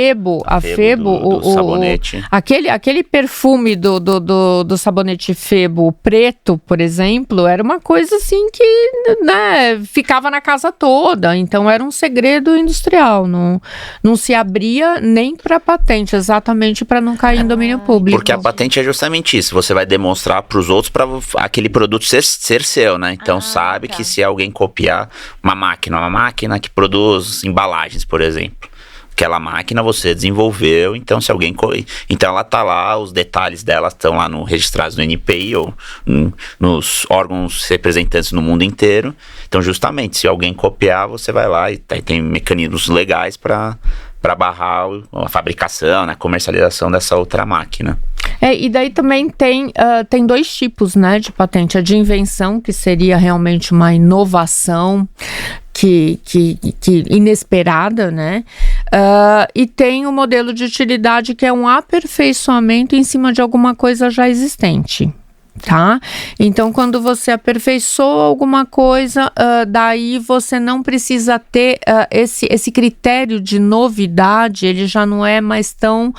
A Febo, do sabonete. Aquele perfume do sabonete Febo preto, por exemplo, era uma coisa assim que, né, ficava na casa toda. Então era um segredo industrial. Não se abria nem para patente, exatamente para não cair em domínio público. Porque a patente é justamente isso. Você vai demonstrar para os outros para aquele produto ser seu, né? Então sabe que se alguém copiar uma máquina que produz embalagens, por exemplo. Aquela máquina você desenvolveu, então se alguém... Então ela tá lá, os detalhes dela estão lá registrados no NPI ou nos órgãos representantes no mundo inteiro. Então justamente, se alguém copiar, você vai lá e tem mecanismos legais para barrar a fabricação, né, a comercialização dessa outra máquina. E daí também tem 2 tipos, né, de patente. A de invenção, que seria realmente uma inovação. inesperada, né? E tem o modelo de utilidade, que é um aperfeiçoamento em cima de alguma coisa já existente. Tá? Então, quando você aperfeiçoa alguma coisa, daí você não precisa ter esse critério de novidade, ele já não é mais tão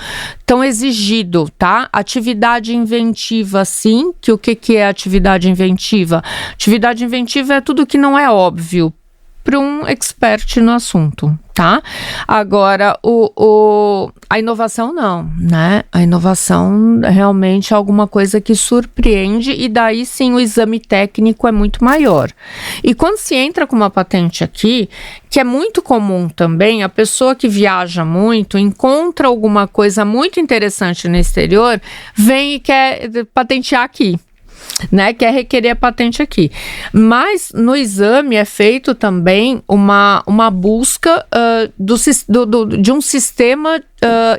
exigido, tá? Atividade inventiva, sim, que o que é atividade inventiva? Atividade inventiva é tudo que não é óbvio para um expert no assunto, tá? Agora, a inovação não, né? A inovação realmente é alguma coisa que surpreende, e daí sim o exame técnico é muito maior. E quando se entra com uma patente aqui, que é muito comum também, a pessoa que viaja muito, encontra alguma coisa muito interessante no exterior, vem e quer patentear aqui. Né, quer requerer a patente aqui. Mas no exame é feito também uma busca de um sistema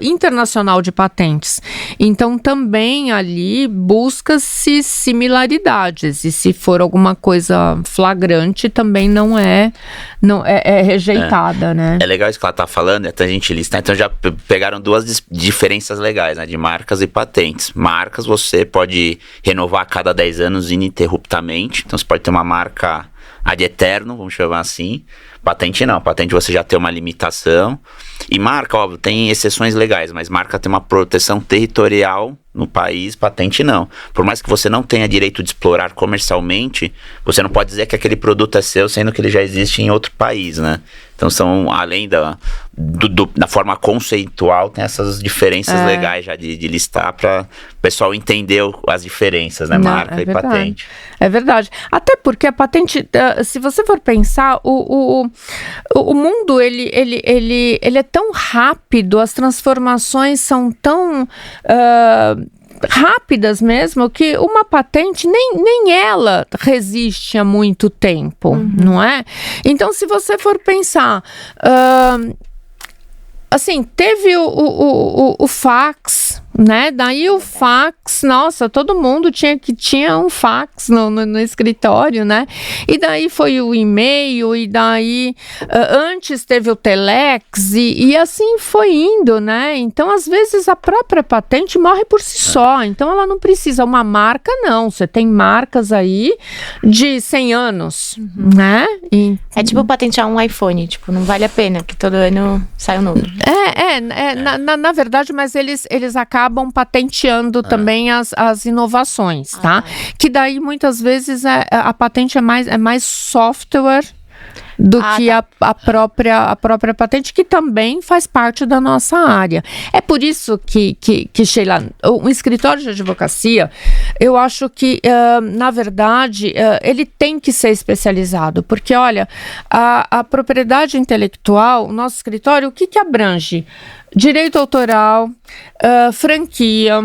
internacional de patentes. Então também ali busca-se similaridades, e se for alguma coisa flagrante também não é rejeitada, né? É legal isso que ela tá falando, até a gente listar. Então já pegaram duas diferenças legais, né, de marcas e patentes. Marcas você pode renovar a cada 10 anos ininterruptamente, então você pode ter uma marca ad eterno, vamos chamar assim. Patente não, patente você já tem uma limitação. E marca, óbvio, tem exceções legais, mas marca tem uma proteção territorial no país, patente não. Por mais que você não tenha direito de explorar comercialmente, você não pode dizer que aquele produto é seu, sendo que ele já existe em outro país, né? Então são, além da forma conceitual, tem essas diferenças legais já de listar para o pessoal entender as diferenças, né? Marca e patente. É verdade. Até porque a patente, se você for pensar, o mundo, ele é tão rápido, as transformações são tão rápidas mesmo, que uma patente, nem ela resiste há muito tempo, não é? Então, se você for pensar, assim, teve o fax, né? Daí o fax, nossa, todo mundo tinha um fax no escritório, né? E daí foi o e-mail, e daí antes teve o telex, e assim foi indo, né? Então, às vezes, a própria patente morre por si só, então ela não precisa, uma marca não, você tem marcas aí de 100 anos, né? É tipo patentear um iPhone, tipo, não vale a pena, porque todo ano sai um novo. Na verdade, mas eles acabam patenteando também as inovações, tá? Que daí muitas vezes a patente é mais software do que a própria patente, que também faz parte da nossa área. É por isso que Sheila, um escritório de advocacia, eu acho que, na verdade, ele tem que ser especializado, porque, olha, a propriedade intelectual, o nosso escritório, o que abrange? Direito autoral, franquia,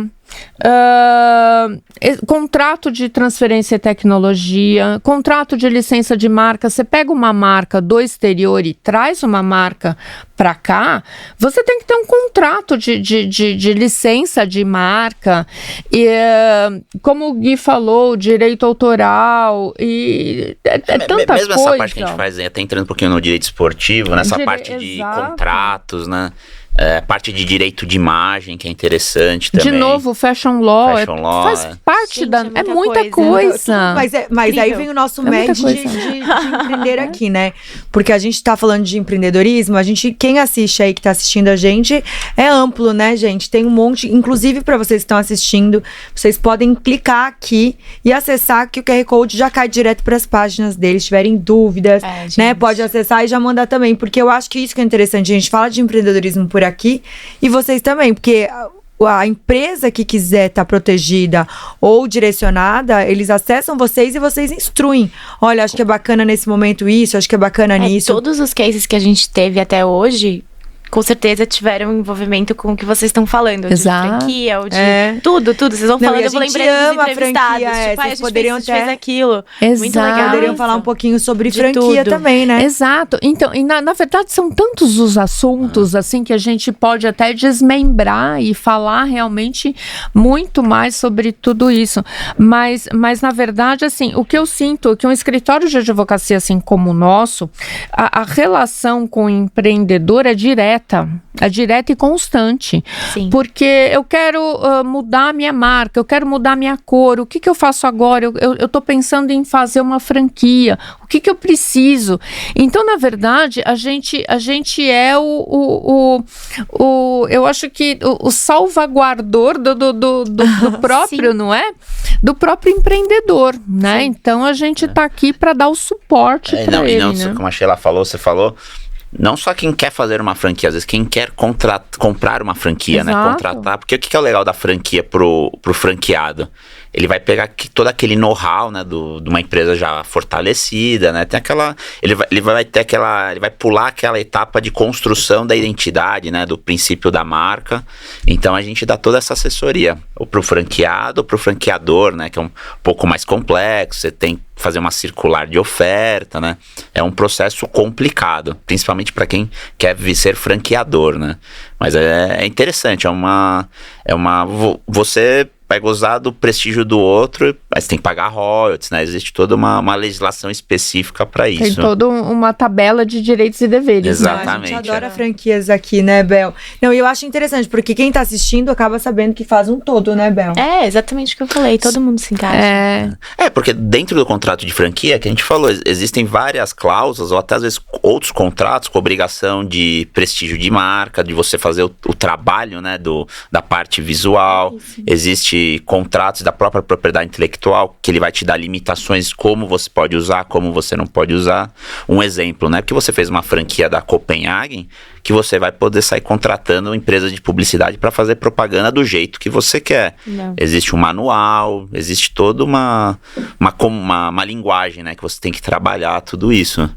contrato de transferência e tecnologia, contrato de licença de marca. Você pega uma marca do exterior e traz uma marca para cá, você tem que ter um contrato de licença de marca, e, como o Gui falou, direito autoral, e tanta mesmo coisa. Essa parte que a gente faz, até entrando um pouquinho no direito esportivo, nessa parte de contratos, né? Parte de direito de imagem, que é interessante também. De novo, fashion law, faz parte Gente, da... É muita coisa. Mas aí vem o nosso match de empreender aqui, né? Porque a gente tá falando de empreendedorismo, quem assiste aí, que tá assistindo a gente, é amplo, né, gente? Tem um monte, inclusive para vocês que estão assistindo, vocês podem clicar aqui e acessar, que o QR Code já cai direto para as páginas deles, se tiverem dúvidas, né? Pode acessar e já mandar também, porque eu acho que isso que é interessante, a gente fala de empreendedorismo por aqui, e vocês também, porque a empresa que quiser estar protegida ou direcionada, eles acessam vocês e vocês instruem. Olha, acho que é bacana nesse momento isso, acho que é bacana nisso. Todos os cases que a gente teve até hoje, com certeza tiveram envolvimento com o que vocês estão falando. Exato. De franquia, ou de tudo. Vocês vão Não, falando, e a eu vou gente lembrando ama a dos entrevistados. franquia, Tipo, a vocês gente poderiam fez até- aquilo. Muito Exato. legal. Poderiam isso. falar um pouquinho sobre De franquia tudo. também, né? Exato. Então, e na verdade, são tantos os assuntos, assim, que a gente pode até desmembrar e falar realmente muito mais sobre tudo isso. Mas na verdade, assim, o que eu sinto é que um escritório de advocacia, assim como o nosso, a relação com o empreendedor é direta e constante. Sim. Porque eu quero mudar a minha marca, eu quero mudar a minha cor, o que eu faço agora? Eu tô pensando em fazer uma franquia, o que eu preciso? Então, na verdade, a gente é eu acho que o salvaguardor do próprio, Sim. não é? Do próprio empreendedor, né? Sim. Então, a gente tá aqui para dar o suporte para ele, né? Como a Sheila falou, você falou, não só quem quer fazer uma franquia, às vezes quem quer comprar uma franquia, né? Exato. Contratar. Porque o que é o legal da franquia pro franqueado? Ele vai pegar todo aquele know-how, né, de uma empresa já fortalecida, né? Tem aquela, ele vai pular aquela etapa de construção da identidade, né, do princípio da marca. Então a gente dá toda essa assessoria, ou pro franqueado, ou pro franqueador, né, que é um pouco mais complexo. Você tem que fazer uma circular de oferta, né? É um processo complicado, principalmente para quem quer ser franqueador, né? Mas é interessante, você vai gozar do prestígio do outro, mas tem que pagar royalties, né? Existe toda uma legislação específica para isso. Tem toda uma tabela de direitos e deveres. Exatamente. A gente adora franquias aqui, né, Bel? Não, e eu acho interessante, porque quem tá assistindo acaba sabendo que faz um todo, né, Bel? É, exatamente o que eu falei. Todo mundo se encaixa. Porque dentro do contrato de franquia, que a gente falou, existem várias cláusulas, ou até às vezes outros contratos com obrigação de prestígio de marca, de você fazer o trabalho, né, da parte visual. Existe contratos da própria propriedade intelectual, que ele vai te dar limitações, como você pode usar, como você não pode usar. Um exemplo, né, porque você fez uma franquia da Copenhagen, que você vai poder sair contratando empresas de publicidade para fazer propaganda do jeito que você quer. Não. Existe um manual, existe toda uma linguagem, né, que você tem que trabalhar tudo isso.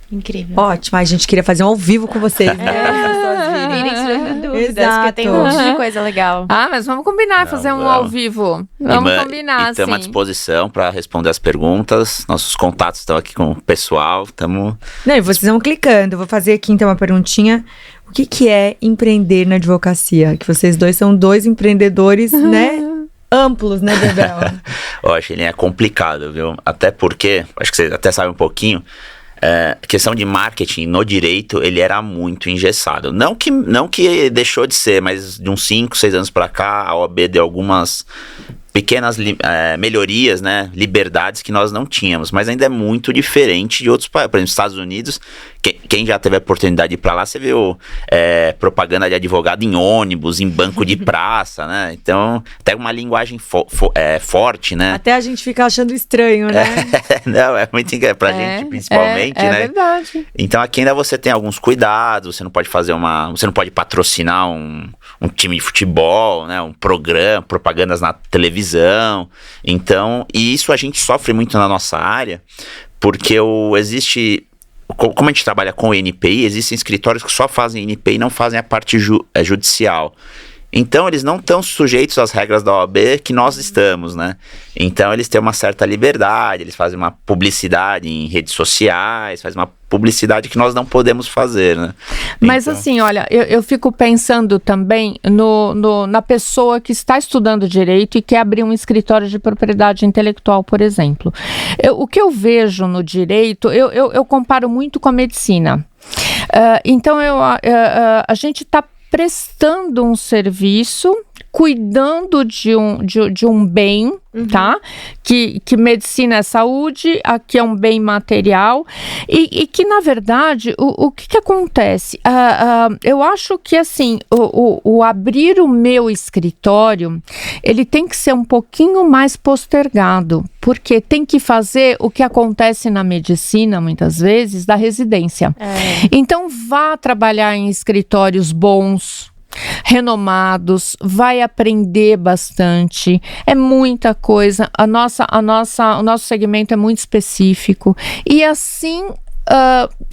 Incrível. Ótimo, a gente queria fazer um ao vivo com vocês, né? Pra as pessoas virem. Virem tirando dúvidas, Exato. porque tem um monte de coisa legal. Ah, mas vamos combinar, fazer um ao vivo. Vamos combinar, E estamos à sim. disposição para responder as perguntas. Nossos contatos estão aqui com o pessoal. Não, e vocês vão clicando. Eu vou fazer aqui então uma perguntinha. O que é empreender na advocacia? Que vocês dois são dois empreendedores, né? Amplos, né, Bebel? Eu acho que ele é complicado, viu? Até porque, acho que você até sabe um pouquinho, a questão de marketing no direito, ele era muito engessado. Não que deixou de ser, mas de uns 5, 6 anos para cá, a OAB deu algumas pequenas melhorias, né, liberdades que nós não tínhamos, mas ainda é muito diferente de outros países. Por exemplo, Estados Unidos, quem já teve a oportunidade de ir para lá, você viu propaganda de advogado em ônibus, em banco de praça, né? Então, até uma linguagem forte, né? Até a gente fica achando estranho, né? Não, é muito pra gente, principalmente, né? É verdade. Então, aqui ainda você tem alguns cuidados, você não pode você não pode patrocinar um time de futebol, né? Um programa, propagandas na televisão. Então, e isso a gente sofre muito na nossa área, porque existe... Como a gente trabalha com o NPI, existem escritórios que só fazem NPI e não fazem a parte judicial. Então, eles não estão sujeitos às regras da OAB que nós estamos, né? Então, eles têm uma certa liberdade, eles fazem uma publicidade em redes sociais, fazem uma publicidade que nós não podemos fazer, né? Mas então, assim, olha, eu fico pensando também na pessoa que está estudando direito e quer abrir um escritório de propriedade intelectual, por exemplo. O que eu vejo no direito, eu comparo muito com a medicina. Então, a gente está prestando um serviço, cuidando de um bem, tá? Que medicina é saúde, aqui é um bem material, e que, na verdade, o que acontece? Eu acho que, assim, o abrir o meu escritório, ele tem que ser um pouquinho mais postergado, porque tem que fazer o que acontece na medicina, muitas vezes, da residência. Então, vá trabalhar em escritórios bons, renomados, vai aprender bastante, é muita coisa, o nosso segmento é muito específico, e assim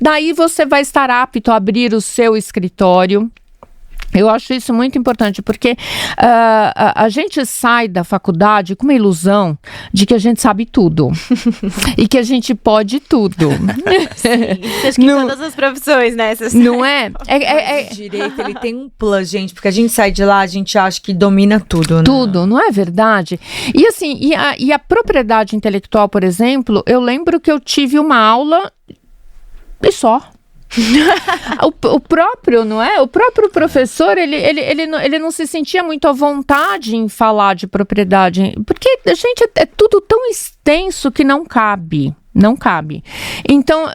daí você vai estar apto a abrir o seu escritório. Eu acho isso muito importante, porque a gente sai da faculdade com uma ilusão de que a gente sabe tudo e que a gente pode tudo. Sim, acho que em todas as profissões, né? Não é? O direito, ele tem um plus, gente, porque a gente sai de lá, a gente acha que domina tudo, né? Tudo, não é verdade? E assim, e a propriedade intelectual, por exemplo, eu lembro que eu tive uma aula e só. o próprio, não é? O próprio professor, ele não se sentia muito à vontade em falar de propriedade, porque, gente, é tudo tão extenso que não cabe. Então,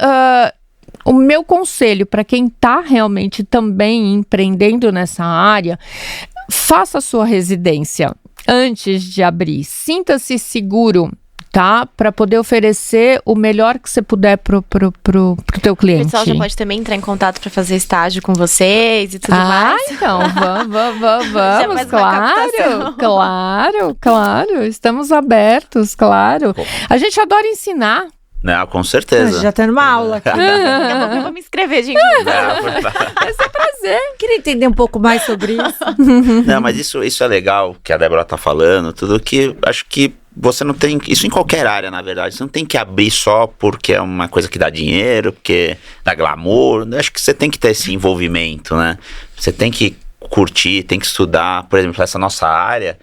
o meu conselho para quem está realmente também empreendendo nessa área, faça a sua residência antes de abrir. Sinta-se seguro, tá? Para poder oferecer o melhor que você puder pro teu cliente. O pessoal já pode também entrar em contato para fazer estágio com vocês e tudo mais. Então, vamos, claro, estamos abertos, claro. A gente adora ensinar. Não, com certeza. Já tá numa aula aqui. Daqui a pouco eu vou me inscrever, gente. Vai ser prazer. Queria entender um pouco mais sobre isso. Não, mas isso é legal que a Débora tá falando, tudo que acho que você não tem, isso em qualquer área, na verdade, você não tem que abrir só porque é uma coisa que dá dinheiro, porque dá glamour, acho que você tem que ter esse envolvimento, né? Você tem que curtir, tem que estudar, por exemplo, essa nossa área,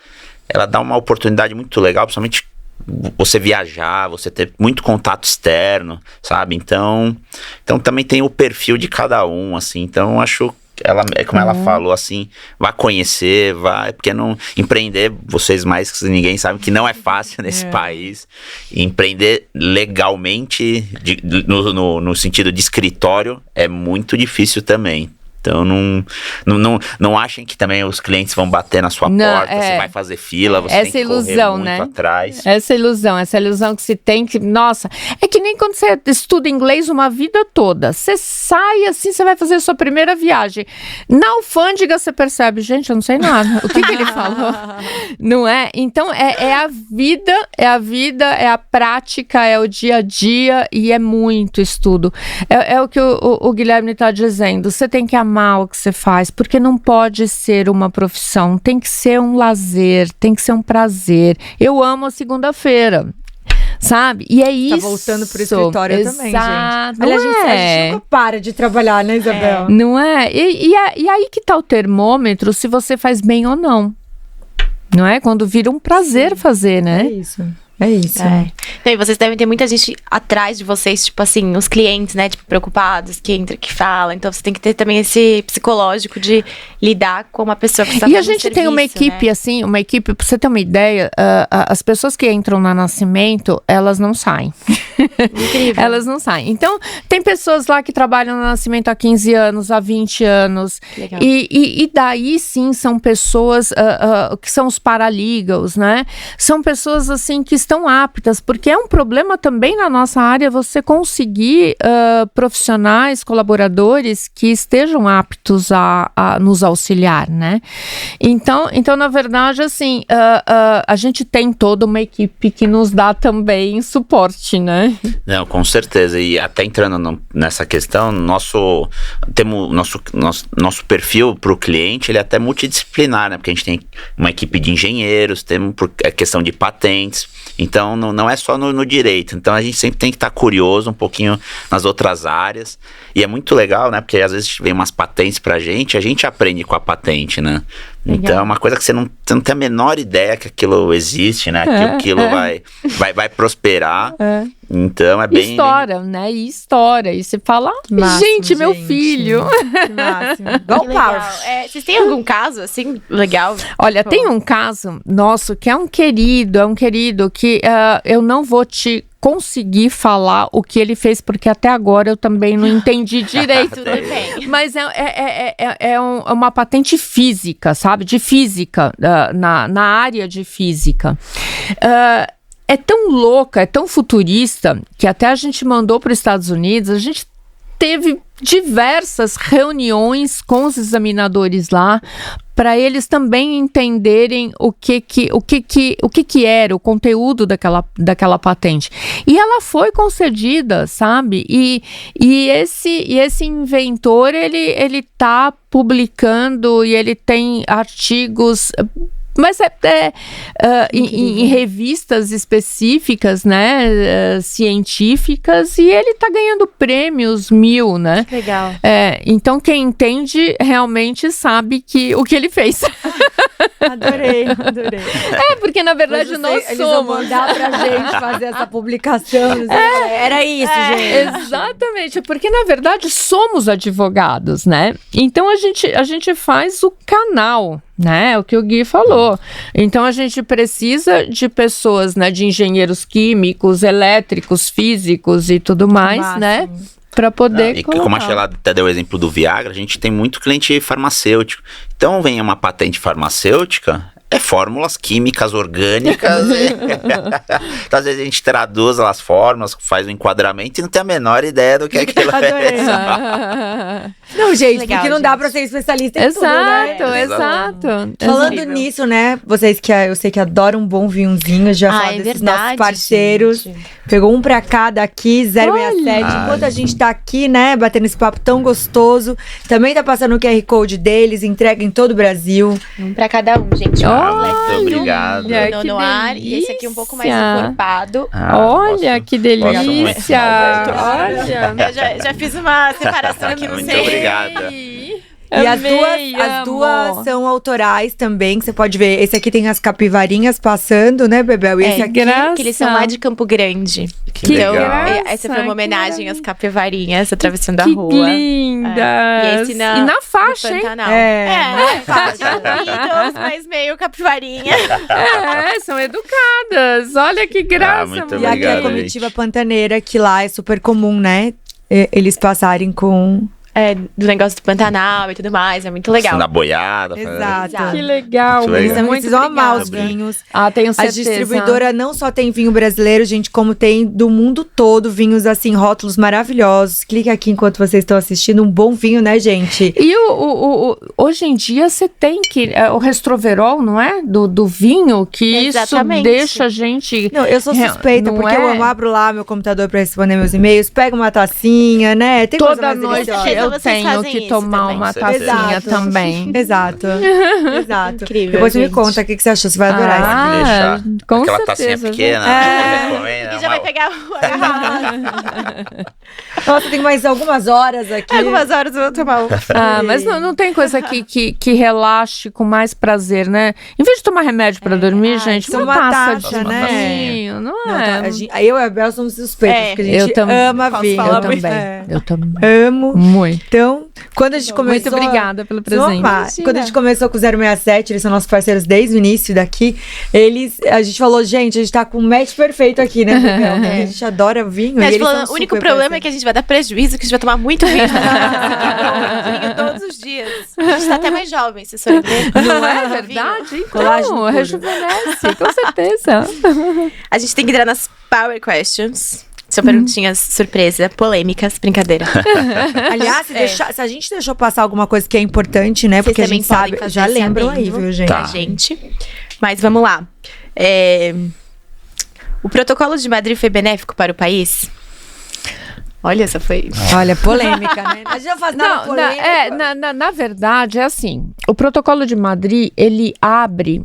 ela dá uma oportunidade muito legal, principalmente você viajar, você ter muito contato externo, sabe? Então também tem o perfil de cada um, assim, então acho como ela falou, assim, vai conhecer, porque não empreender, vocês mais que ninguém sabem que não é fácil nesse país. E empreender legalmente, no sentido de escritório, é muito difícil também. Então não achem que também os clientes vão bater na sua porta, você vai fazer fila, você tem que correr muito atrás. Essa ilusão que se tem, que, nossa, é que nem quando você estuda inglês uma vida toda, você sai assim, você vai fazer a sua primeira viagem, na alfândega você percebe, gente, eu não sei nada, o que ele falou? Não é? Então é a vida, é a prática, é o dia a dia e é muito estudo. É o que o Guilherme está dizendo, você tem que amar o que você faz, porque não pode ser uma profissão, tem que ser um lazer, tem que ser um prazer. Eu amo a segunda-feira, sabe? E é isso. Tá voltando pro escritório também, gente. Aliás, a gente nunca para de trabalhar, né, Isabel? Não é? E aí que tá o termômetro, se você faz bem ou não. Não é? Quando vira um prazer fazer, né? É isso. Então, e vocês devem ter muita gente atrás de vocês, tipo assim, os clientes, né, tipo, preocupados, que entra, que fala. Então, você tem que ter também esse psicológico de lidar com uma pessoa que está fazendo serviço. E a gente tem uma equipe, né? assim, pra você ter uma ideia, as pessoas que entram na Nascimento, elas não saem. Incrível. Elas não saem. Então, tem pessoas lá que trabalham no Nascimento há 15 anos, há 20 anos. Legal. E daí, sim, são pessoas que são os paralegals, né? São pessoas, assim, que estão aptas, porque é um problema também na nossa área você conseguir profissionais, colaboradores que estejam aptos a nos auxiliar, né? Então, na verdade, assim, a gente tem toda uma equipe que nos dá também suporte, né? Não, com certeza. E até entrando nessa questão, nosso perfil para o cliente, ele é até multidisciplinar, né? Porque a gente tem uma equipe de engenheiros, temos a questão de patentes. Então, não é só no direito. Então, a gente sempre tem que estar curioso um pouquinho nas outras áreas. E é muito legal, né? Porque às vezes vem umas patentes pra gente, a gente aprende com a patente, né? Legal. Então, é uma coisa que você não tem a menor ideia que aquilo existe, né? Que aquilo vai prosperar. Então, é bem... História, né? E história. E você fala, gente, meu filho. Que máximo. Igual legal. Vocês têm algum caso, assim, legal? Olha, tem um caso nosso que é um querido que eu não vou te conseguir falar o que ele fez, porque até agora eu também não entendi direito. Tudo bem. Mas é uma patente física, sabe? De física, na área de física. É tão louca, é tão futurista, que até a gente mandou para os Estados Unidos, a gente teve diversas reuniões com os examinadores lá, para eles também entenderem o que era o conteúdo daquela patente. E ela foi concedida, sabe? E esse inventor, ele tá publicando e ele tem artigos, mas em revistas específicas, né, científicas, e ele tá ganhando prêmios 1000, né? Legal. Então quem entende realmente sabe o que ele fez. Adorei. Porque na verdade Eles vão mandar pra gente fazer essa publicação. Era isso, gente. Exatamente, porque na verdade somos advogados, né? Então a gente faz o canal, né? O que o Gui falou. Então a gente precisa de pessoas, né? De engenheiros químicos, elétricos, físicos e tudo mais, né? Para poder colocar. Como a Sheila até deu o exemplo do Viagra, a gente tem muito cliente farmacêutico. Então vem uma patente farmacêutica, fórmulas químicas, orgânicas. Então, às vezes a gente traduz as fórmulas, faz um enquadramento e não tem a menor ideia do que é aquilo. Não, gente, Legal, porque não dá pra ser especialista em tudo, né? Exato. Falando Incrível. nisso, né? Vocês que eu sei que adoram um bom vinhozinho, já falaram desses nossos parceiros. gente. Pegou um pra cada aqui, 067. Olha. Enquanto a gente tá aqui, né, batendo esse papo tão gostoso, também tá passando o QR Code deles, entrega em todo o Brasil. Um pra cada um, gente. Muito obrigado. Olha, que No ar, e esse aqui um pouco mais delícia. encorpado. Olha posso- que posso delícia! muito mal, Olha. Eu já fiz uma separação aqui, não Muito sei. obrigada. E as duas são autorais também, que você pode ver. Esse aqui tem as capivarinhas passando, né, Bebel? E esse aqui... Que eles são lá de Campo Grande. Que legal. Essa foi uma homenagem às capivarinhas atravessando a Que rua. lindas! E esse E na faixa, hein? Pantanal. É. Faixa. Beatles, mas meio capivarinha. São educadas. Olha que graça. muito E aqui obrigado, a comitiva pantaneira, que lá é super comum, né? Eles passarem com... Do negócio do Pantanal e tudo mais, é muito legal. Na boiada. Exato. Que legal. Muito legal. Eles também Muito precisam amar os obrigada. vinhos. Tenho A certeza. distribuidora não só tem vinho brasileiro, gente, como tem do mundo todo vinhos assim, rótulos maravilhosos. Clique aqui enquanto vocês estão assistindo. Um bom vinho, né, gente? E hoje em dia você tem que o restroverol, não é? Do vinho, que Exatamente. isso deixa a gente... Não, eu sou suspeita, Não porque eu abro lá meu computador pra responder meus e-mails, pego uma tacinha, né? Tem coisa Toda mais noite deliciosa. certeza eu vocês tenho fazem que isso tomar também. uma Com certeza. tacinha Exato. também. Exato. Exato. Incrível, Depois você me gente. conta o que você achou, você vai adorar esse vinho. Deixar. Com Aquela certeza. tacinha pequena, É. recomendo, E já vai pegar a garrafa. Nossa, tem mais algumas horas aqui. Algumas horas eu vou tomar um. Mas não tem coisa que relaxe com mais prazer, né? Em vez de tomar remédio pra dormir, gente, toma uma uma taça taça, de né? vinho, não Não, é? tá, eu e a Bel somos suspeitos, porque a gente Eu também. ama Posso vinho. falar Eu também. É. Eu também. Amo. Muito. Então, quando a gente começou... Muito obrigada pelo Vocês vão presente. amar. Quando a gente começou com o 067, eles são nossos parceiros desde o início daqui, a gente falou, gente, a gente tá com um match perfeito aqui, né, Bebel? Porque a gente adora vinho. Mas e eles falando, são o único super problema é que a gente vai dar prejuízo, que a gente vai tomar muito vinho. Vinho todos os dias. A gente tá até mais jovem, se for ver. Não é verdade? Colágeno Então, puro. rejuvenesce, com certeza. A gente tem que entrar nas Power Questions. São perguntinhas surpresa, polêmicas, brincadeira. Aliás, se a gente deixou passar alguma coisa que é importante, né? Vocês Porque a também gente podem sabe, fazer já esse lembram aí, adendo. viu, gente? Tá. Gente. Mas vamos lá. O protocolo de Madrid foi benéfico para o país? Olha, essa foi... Olha, polêmica, né? A gente não faz nada polêmico. Na verdade, é assim, o Protocolo de Madrid, ele abre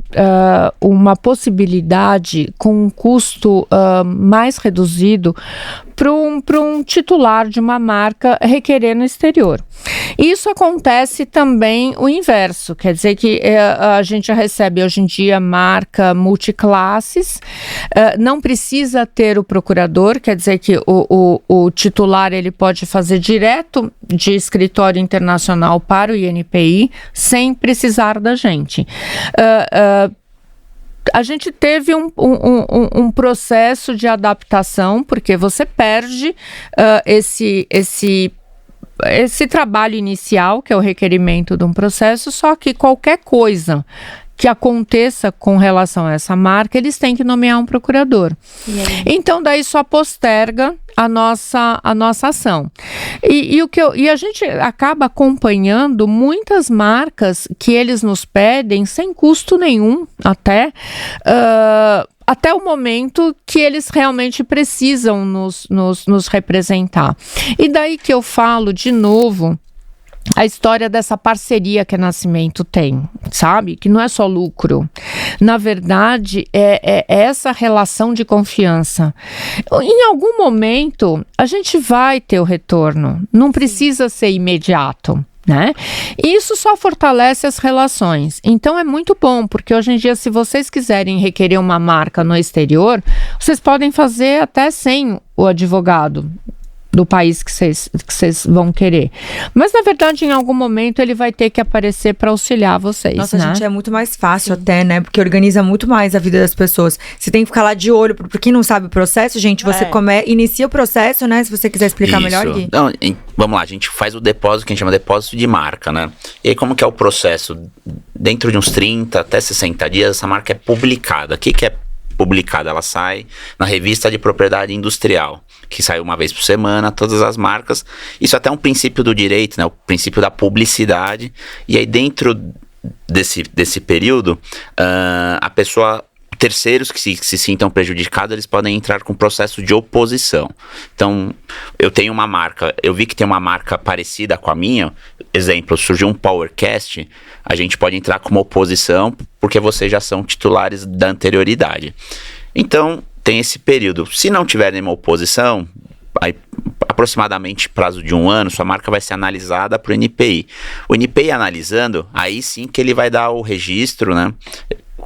uma possibilidade com um custo mais reduzido para um titular de uma marca requerer no exterior. Isso acontece também o inverso, quer dizer que a gente recebe hoje em dia marca multiclasses, não precisa ter o procurador, quer dizer que o titular ele pode fazer direto de escritório internacional para o INPI sem precisar da gente. A gente teve um processo de adaptação, porque você perde esse trabalho inicial, que é o requerimento de um processo, só que qualquer coisa que aconteça com relação a essa marca, eles têm que nomear um procurador. Então, daí só posterga a nossa ação. E a gente acaba acompanhando muitas marcas que eles nos pedem sem custo nenhum, até o momento que eles realmente precisam nos representar. E daí que eu falo de novo a história dessa parceria que a Nascimento tem, sabe? Que não é só lucro. Na verdade, é essa relação de confiança. Em algum momento, a gente vai ter o retorno. Não precisa ser imediato, né? E isso só fortalece as relações. Então é muito bom, porque hoje em dia, se vocês quiserem requerer uma marca no exterior, vocês podem fazer até sem o advogado do país que vocês vão querer. Mas, na verdade, em algum momento ele vai ter que aparecer para auxiliar vocês. Nossa, né? gente, é muito mais fácil até, né? Porque organiza muito mais a vida das pessoas. Você tem que ficar lá de olho. Pra quem não sabe o processo, gente, você inicia o processo, né? Se você quiser explicar melhor, Gui. Não, vamos lá, a gente faz o depósito, que a gente chama de depósito de marca, né? E aí, como que é o processo? Dentro de uns 30 até 60 dias, essa marca é publicada. O que é publicada? Ela sai na Revista de Propriedade Industrial, que sai uma vez por semana, todas as marcas. Isso até é um princípio do direito, né? O princípio da publicidade. E aí, dentro desse período, a pessoa, terceiros que se sintam prejudicados, eles podem entrar com processo de oposição. Então, eu tenho uma marca, eu vi que tem uma marca parecida com a minha, exemplo, surgiu um PowerCast, a gente pode entrar com uma oposição, porque vocês já são titulares da anterioridade. Então, tem esse período. Se não tiver nenhuma oposição, aí, aproximadamente prazo de 1 ano, sua marca vai ser analisada para o NPI. O NPI analisando, aí sim que ele vai dar o registro, né?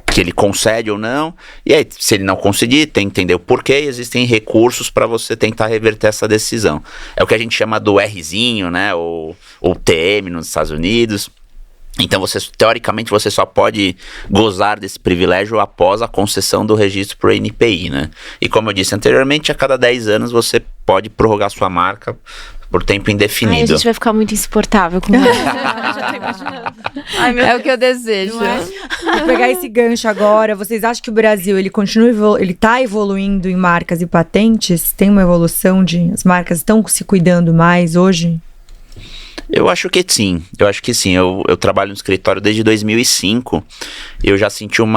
Que ele concede ou não, e aí, se ele não conseguir, tem que entender o porquê, e existem recursos para você tentar reverter essa decisão. É o que a gente chama do Rzinho, né, ou TM nos Estados Unidos. Então, teoricamente, você só pode gozar desse privilégio após a concessão do registro para o NPI, né? E como eu disse anteriormente, a cada 10 anos você pode prorrogar sua marca por tempo indefinido. Ai, a gente vai ficar muito insuportável com isso. Já tô imaginando. É o que eu desejo. Vou pegar esse gancho agora. Vocês acham que o Brasil, ele continua ele tá evoluindo em marcas e patentes? Tem uma evolução as marcas estão se cuidando mais hoje? Eu acho que sim, eu trabalho no escritório desde 2005, eu já senti um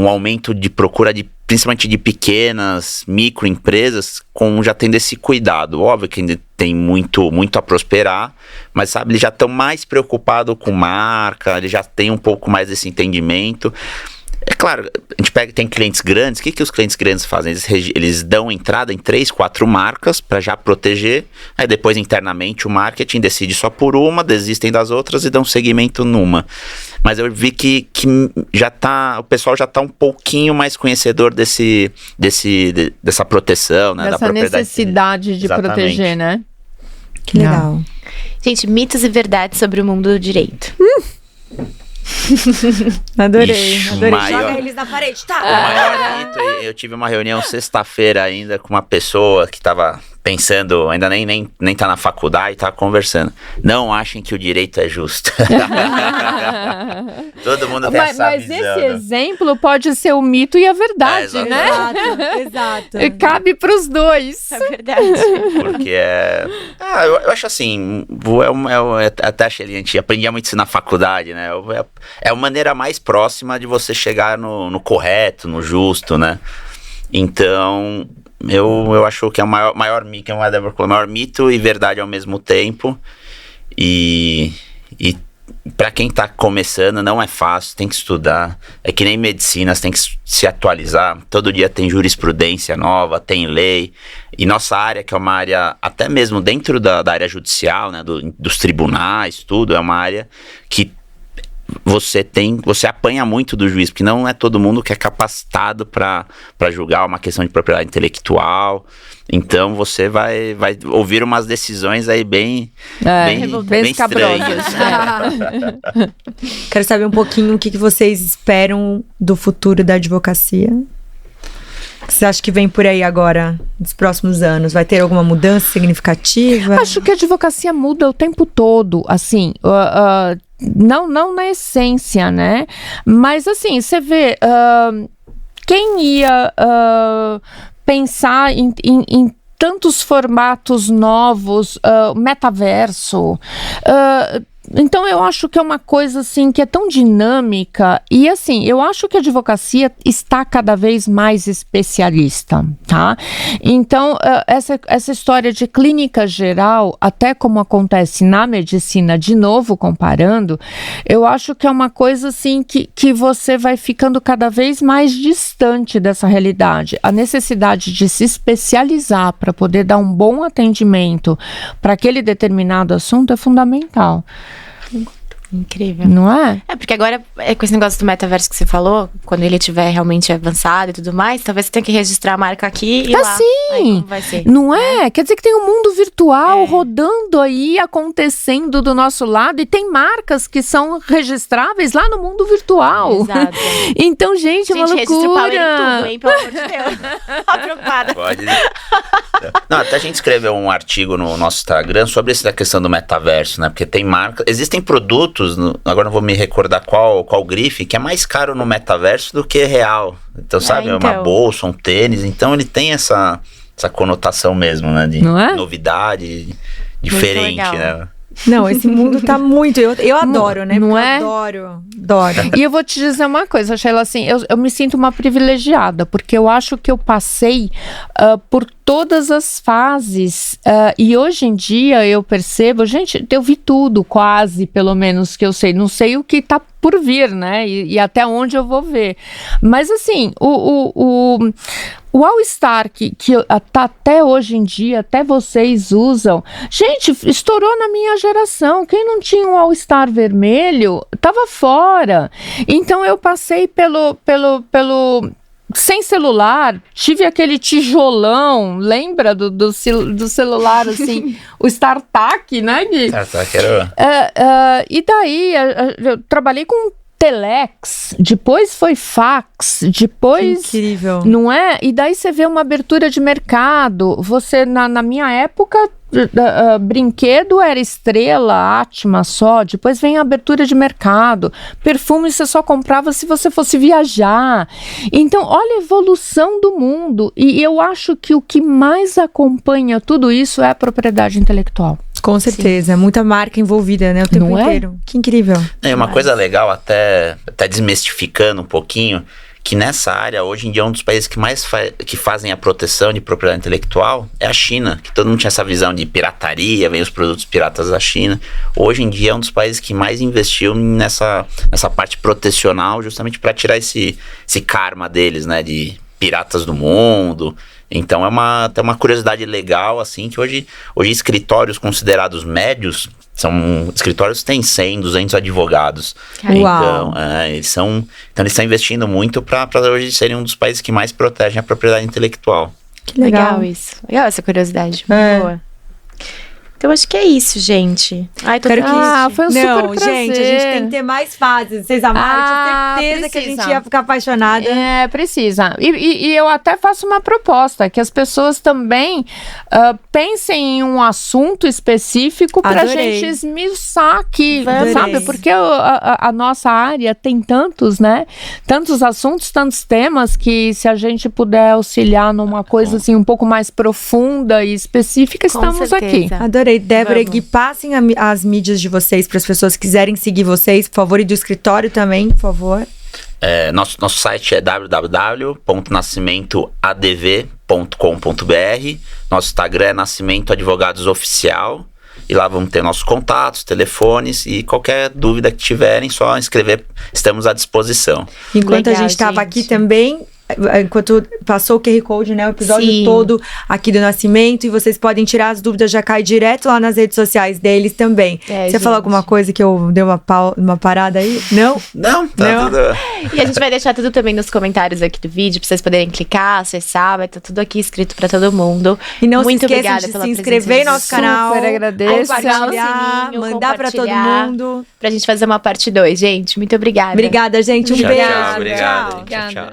aumento de procura principalmente de pequenas, microempresas, já tendo esse cuidado. Óbvio que ainda tem muito a prosperar, mas sabe, eles já estão mais preocupados com marca, eles já têm um pouco mais desse entendimento. É claro, a gente tem clientes grandes, o que os clientes grandes fazem? Eles dão entrada em 3, 4 marcas para já proteger, aí depois internamente o marketing decide só por uma, desistem das outras e dão seguimento numa. Mas eu vi que o pessoal já está um pouquinho mais conhecedor dessa proteção, né? Dessa da propriedade. Necessidade de Exatamente. proteger, né? Que legal. Gente, mitos e verdades sobre o mundo do direito. Adorei. Ixi, Joga eles na parede, tá? O maior mito, eu tive uma reunião sexta-feira ainda com uma pessoa que estava pensando, ainda nem tá na faculdade, tava conversando. Não achem que o direito é justo. Todo mundo tem essa mas visão. Esse exemplo pode ser o mito e a verdade, né? Exato. Cabe pros dois. É verdade. Porque eu acho assim, até achei, a gente aprendia muito isso na faculdade, né? É a maneira mais próxima de você chegar no correto, no justo, né? Então, eu acho que é o maior mito e verdade ao mesmo tempo. E para quem tá começando, não é fácil, tem que estudar. É que nem medicina, você tem que se atualizar. Todo dia tem jurisprudência nova, tem lei. E nossa área, que é uma área, até mesmo dentro da área judicial, né, dos tribunais, tudo, é uma área que você apanha muito do juiz, porque não é todo mundo que é capacitado para julgar uma questão de propriedade intelectual. Então você vai ouvir umas decisões aí bem estranhas. Quero saber um pouquinho o que vocês esperam do futuro da advocacia. O que vocês acham que vem por aí agora, nos próximos anos? Vai ter alguma mudança significativa? Acho que a advocacia muda o tempo todo, assim. não na essência, né? Mas assim, você vê, quem ia pensar em tantos formatos novos, metaverso, então eu acho que é uma coisa assim que é tão dinâmica e assim, eu acho que a advocacia está cada vez mais especialista, tá? Então essa história de clínica geral, até como acontece na medicina, de novo comparando, eu acho que é uma coisa assim que você vai ficando cada vez mais distante dessa realidade. A necessidade de se especializar para poder dar um bom atendimento para aquele determinado assunto é fundamental. Incrível. Não é? Porque agora, com esse negócio do metaverso que você falou, quando ele estiver realmente avançado e tudo mais, talvez você tenha que registrar a marca aqui e lá. Sim. Aí como vai ser? Não é? Quer dizer que tem um mundo virtual rodando aí, acontecendo do nosso lado, e tem marcas que são registráveis lá no mundo virtual. Exato. Então, gente, é uma registra o Power em loucura. tudo, hein? Pelo amor de Deus. Tô preocupada. Pode. Não, até a gente escreveu um artigo no nosso Instagram sobre essa questão do metaverso, né? Porque tem marcas, existem produtos, agora não vou me recordar qual grife, que é mais caro no metaverso do que real. Então, sabe, então. uma bolsa, um tênis, então ele tem essa conotação mesmo, né? De Não é? novidade, diferente, legal. né? Não, esse mundo tá muito... Eu adoro, né? Não Porque é? eu adoro. E eu vou te dizer uma coisa, Sheila, assim, eu me sinto uma privilegiada, porque eu acho que eu passei por todas as fases, e hoje em dia eu percebo, gente, eu vi tudo quase, pelo menos que eu sei, não sei o que tá por vir, né, e até onde eu vou ver, mas assim, o All-Star que tá até hoje em dia, até vocês usam, gente, estourou na minha geração, quem não tinha um All-Star vermelho, tava fora, então eu passei pelo sem celular, tive aquele tijolão, lembra do celular, assim, o StarTAC, né, Gui? StarTAC era... E daí, eu trabalhei com telex, depois foi fax, depois... Que incrível. Não é? E daí você vê uma abertura de mercado, você, na minha época... brinquedo era Estrela, Atma só, depois vem a abertura de mercado, perfume você só comprava se você fosse viajar, então olha a evolução do mundo, e eu acho que o que mais acompanha tudo isso é a propriedade intelectual. Com certeza, muita marca envolvida, né, o tempo Não é? inteiro. Que incrível. É uma coisa legal, até desmistificando um pouquinho, que nessa área, hoje em dia, um dos países que mais que fazem a proteção de propriedade intelectual é a China, que todo mundo tinha essa visão de pirataria, vem os produtos piratas da China. Hoje em dia é um dos países que mais investiu nessa parte protecional, justamente para tirar esse karma deles, né, de piratas do mundo. Então é até uma curiosidade legal, assim, que hoje escritórios considerados médios, são escritórios que têm 100, 200 advogados. Uau. Então, eles estão investindo muito para hoje serem um dos países que mais protegem a propriedade intelectual. Que legal. Isso. Legal essa curiosidade. É. Boa. Então acho que é isso, gente. Ai, tô Quero que triste. foi um Não, super prazer. gente, a gente tem que ter mais fases. Vocês amaram, eu tinha certeza que a precisa. gente ia ficar apaixonada. É, precisa. E eu até faço uma proposta, que as pessoas também pensem em um assunto específico pra Adorei. gente esmiuçar aqui, Adorei. sabe? Porque a nossa área tem tantos, né? Tantos assuntos, tantos temas, que se a gente puder auxiliar numa coisa assim um pouco mais profunda e específica, Com estamos certeza. aqui. Adorei. Débora e Vamos. Gui, passem as mídias de vocês para as pessoas que quiserem seguir vocês, por favor, e do escritório também, por favor. Nosso site é www.nascimentoadv.com.br. Nosso Instagram é Nascimento Advogados Oficial. E lá vamos ter nossos contatos, telefones, e qualquer dúvida que tiverem, só escrever, estamos à disposição. Enquanto Legal, a gente estava gente. aqui também, enquanto passou o QR Code, né, o episódio Sim. todo aqui do Nascimento, e vocês podem tirar as dúvidas, já cai direto lá nas redes sociais deles também. Você gente. falou alguma coisa que eu dei uma parada aí? Não? Não, tá Não. tudo... E a gente vai deixar tudo também nos comentários aqui do vídeo, pra vocês poderem clicar, acessar, vai estar tudo aqui escrito pra todo mundo. E não Muito se esqueçam obrigada de pela se presença inscrever de em nosso vocês. canal, Super agradeço. compartilhar, Sininho, mandar pra todo compartilhar. mundo. Pra gente fazer uma parte 2, gente. Muito obrigada. Obrigada, gente. Um Tchau, beijo. tchau, obrigado. Tchau. Tchau, tchau.